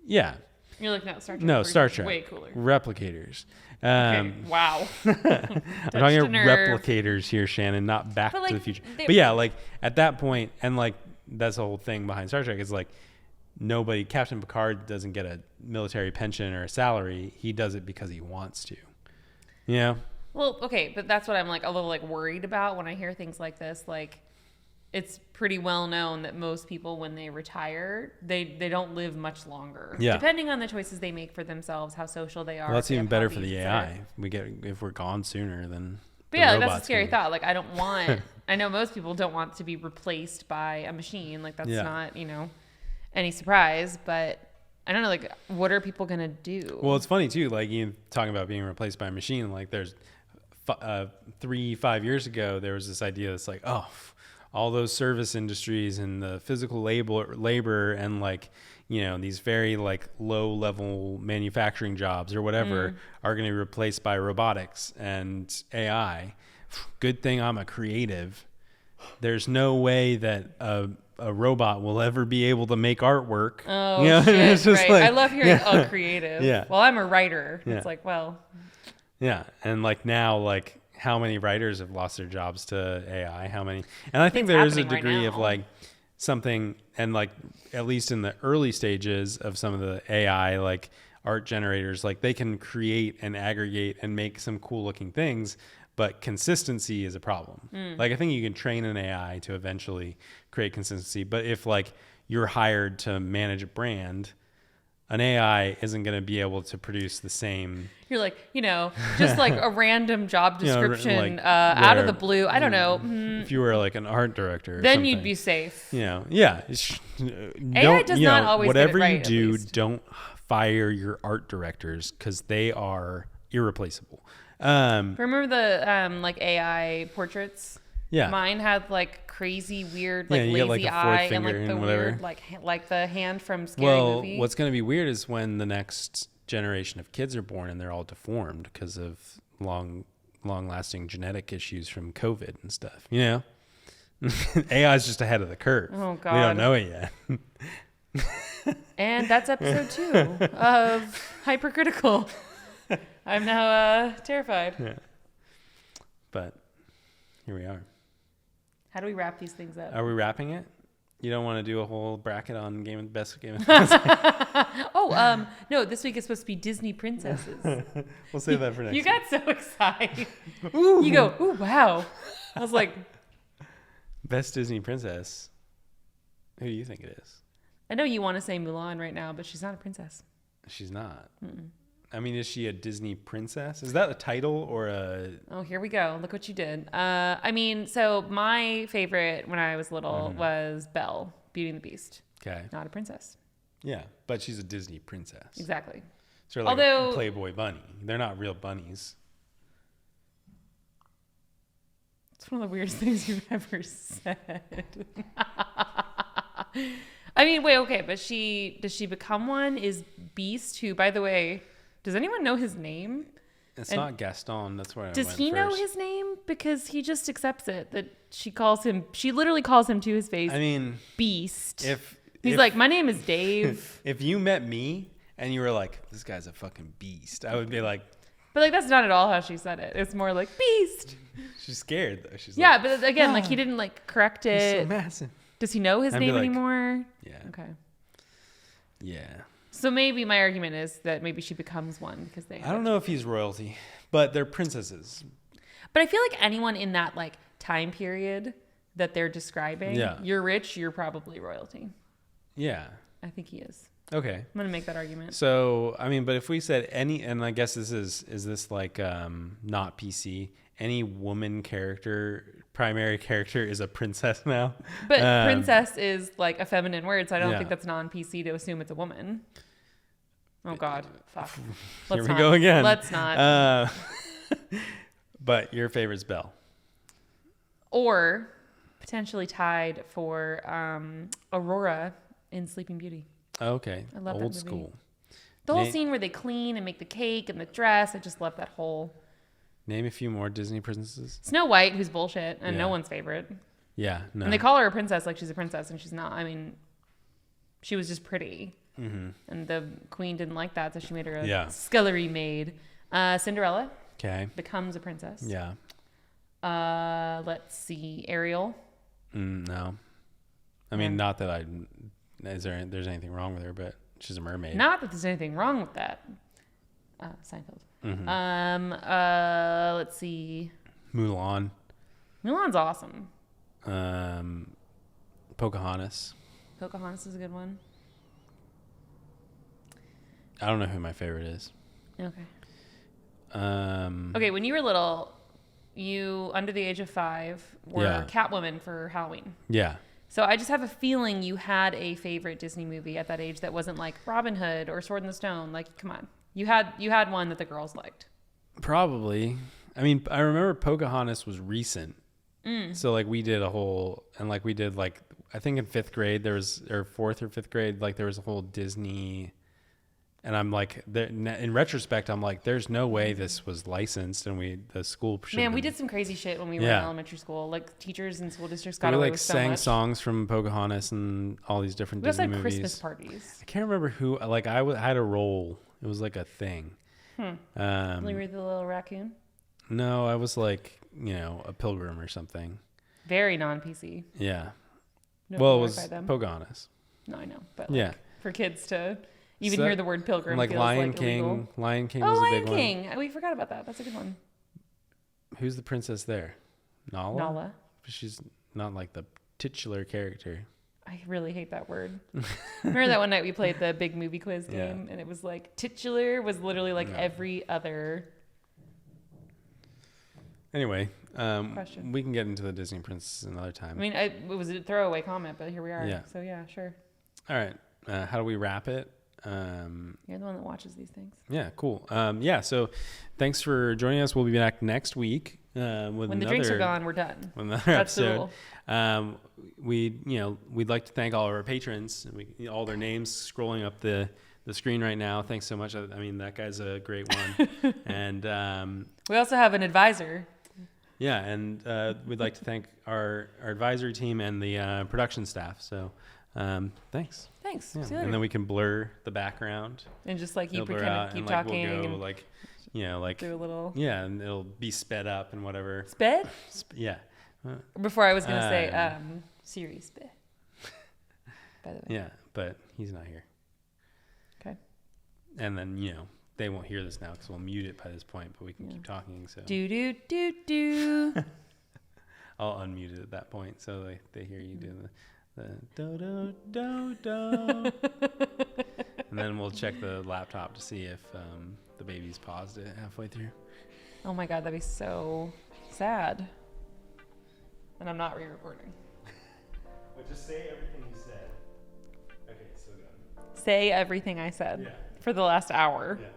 Yeah. You're like, no, Star Trek. No, Star Trek. Way cooler. Replicators. Okay. Wow. I'm talking about replicators here, Shannon, not Back to the Future. But yeah, like at that point, and like that's the whole thing behind Star Trek is like Captain Picard doesn't get a military pension or a salary. He does it because he wants to. You know? Well, okay, but that's what I'm like a little like worried about when I hear things like this. Like, it's pretty well known that most people, when they retire, they don't live much longer. Yeah. Depending on the choices they make for themselves, how social they are. Well, that's even better for the hobbies, AI. If we're gone sooner than. But yeah, like, that's a scary thought. Like, I don't want. I know most people don't want to be replaced by a machine. Like, that's not, you know, any surprise. But I don't know. Like, what are people gonna do? Well, it's funny too. Like you talking about being replaced by a machine. Like, there's 3-5 years ago, there was this idea that's like, oh, all those service industries and the physical labor and like, you know, these very like low level manufacturing jobs or whatever are going to be replaced by robotics and AI. Good thing I'm a creative. There's no way that a robot will ever be able to make artwork. Oh, you know? shit, It's just right. like, I love hearing, oh, creative. Yeah. Well, I'm a writer. Yeah. It's like, well. Yeah. And like now, like how many writers have lost their jobs to AI? How many? And I think there is a degree of like something, and like at least in the early stages of some of the AI, like art generators, like they can create and aggregate and make some cool looking things, but consistency is a problem. Like I think you can train an AI to eventually create consistency, but if like you're hired to manage a brand, an AI isn't going to be able to produce the same. You're like, you know, just like a random job description like out of the blue. I don't know. If you were like an art director, then you'd be safe. You know, yeah. AI does not always whatever get it right, you do, don't fire your art directors because they are irreplaceable. Remember the like AI portraits? Yeah. Mine had like crazy weird like you lazy get, like, a fourth eye and finger like the and whatever. weird like the hand from Scary Movie. What's going to be weird is when the next generation of kids are born and they're all deformed because of long lasting genetic issues from COVID and stuff, you know? AI is just ahead of the curve. Oh, God. We don't know it yet. And that's episode 2 of Hypercritical. I'm now terrified. Yeah. But here we are. How do we wrap these things up? Are we wrapping it? You don't want to do a whole bracket on best Game of Thrones? No, this week is supposed to be Disney princesses. We'll save that for next You week. got so excited. Ooh. You go, ooh, wow. I was like, Best Disney princess. Who do you think it is? I know you want to say Mulan right now, but she's not a princess. She's not. I mean, is she a Disney princess? Is that a title or a... Oh, here we go. Look what you did. I mean, so my favorite when I was little was Belle, Beauty and the Beast. Okay. Not a princess. Yeah, but she's a Disney princess. Exactly. Sort of like Although- a Playboy bunny. They're not real bunnies. It's one of the weirdest things you've ever said. I mean, wait, okay, but does she become one? Is Beast, who, by the way, does anyone know his name? It's And not Gaston. That's where I Does went he know first. his name? Because he just accepts it that she literally calls him to his face I mean, Beast. He's if- like, my name is Dave. if you met me and you were like, this guy's a fucking beast, I would be like, But like, that's not at all how she said it. It's more like Beast. she's scared though. She's Yeah, like, but again, like he didn't like correct he's so it. massive. Does he know his I'd be name like- anymore? Yeah. Okay. Yeah. So maybe my argument is that maybe she becomes one because they. I don't know if he's royalty, but they're princesses. But I feel like anyone in that like time period that they're describing, Yeah. you're rich, you're probably royalty. Yeah. I think he is. Okay. I'm gonna make that argument. So, I mean, but if we said any, and I guess is this like not PC? Any woman character, primary character is a princess now? But princess is like a feminine word, so I don't Yeah. think that's non-PC to assume it's a woman. Oh God, fuck. Here Let's we not. go again. Let's not. But your favorite's Belle. Or potentially tied for Aurora in Sleeping Beauty. Okay. I love that Old movie. school. The whole Na- scene where they clean and make the cake and the dress, I just love that whole Name a few more Disney princesses. Snow White, who's bullshit and Yeah. no one's favorite. Yeah. No. And they call her a princess like she's a princess and she's not. I mean, she was just pretty. Mm-hmm. And the queen didn't like that, so she made her a Yeah. scullery maid. Cinderella Okay. becomes a princess. Yeah. Let's see, Ariel. No. I mean, Yeah. not that there's anything wrong with her, but she's a mermaid. Not that there's anything wrong with that. Seinfeld. Mm-hmm. Let's see. Mulan. Mulan's awesome. Pocahontas. Pocahontas is a good one. I don't know who my favorite is. Okay. Um, Okay, when you were little, you, under the age of 5, were Yeah. Catwoman for Halloween. Yeah. So I just have a feeling you had a favorite Disney movie at that age that wasn't like Robin Hood or Sword in the Stone. Like, come on. You had one that the girls liked. Probably. I mean, I remember Pocahontas was recent. So like we did I think in 5th grade or 4th or 5th grade, like there was a whole Disney, and I'm like, in retrospect, I'm like, there's no way this was licensed, and the school should. Man, we did some crazy shit when we were in Yeah. elementary school. Like, teachers and school districts got We away like with so sang much. songs from Pocahontas and all these different We also Disney had movies. Christmas parties. I can't remember who. Like I had a role. It was like a thing. Really were the little raccoon? No, I was like a pilgrim or something. Very non-PC. Yeah. No Well, it offense was by them. Pocahontas. No, I know, but Yeah. for kids to even So- hear the word pilgrim Like feels Lion like King. illegal. Lion King Oh, was a Lion big King. We forgot about that. That's a good one. one. Who's the princess there? Nala? Nala. She's not like the titular character. I really hate that word. Remember that one night we played the big movie quiz Yeah. game, and it was like titular was literally like No. every other. Anyway, Question. we can get into the Disney princesses another time. I mean, it was a throwaway comment, but here we are. Yeah. So yeah, sure. All right. How do we wrap it? You're the one that watches these things. Yeah, cool. Yeah, so thanks for joining us. We'll be back next week with When the drinks are gone, we're done. Another That's the episode. rule. We'd like to thank all of our patrons. All their names scrolling up the screen right now. Thanks so much. I mean, that guy's a great one. And We also have an advisor. Yeah, and we'd like to thank our advisory team and the production staff. So thanks. Thanks. Yeah. See you later. And then we can blur the background. And just like you It'll blur pretend out to keep and, like, talking We'll go, and like, you know, like, do a little yeah, and it'll be sped up and whatever. sped. Yeah. Before I was gonna say Siri sped. By the way. Yeah, but he's not here. Okay. And then, you know, they won't hear this now because we'll mute it by this point, but we can keep talking. So Do do do do. I'll unmute it at that point so they hear you doing the do do do do. And then we'll check the laptop to see if the baby's paused it halfway through. Oh my god, that'd be so sad. And I'm not re-recording. But just say everything you said. Okay, so go. Say everything I said Yeah. for the last hour. Yeah.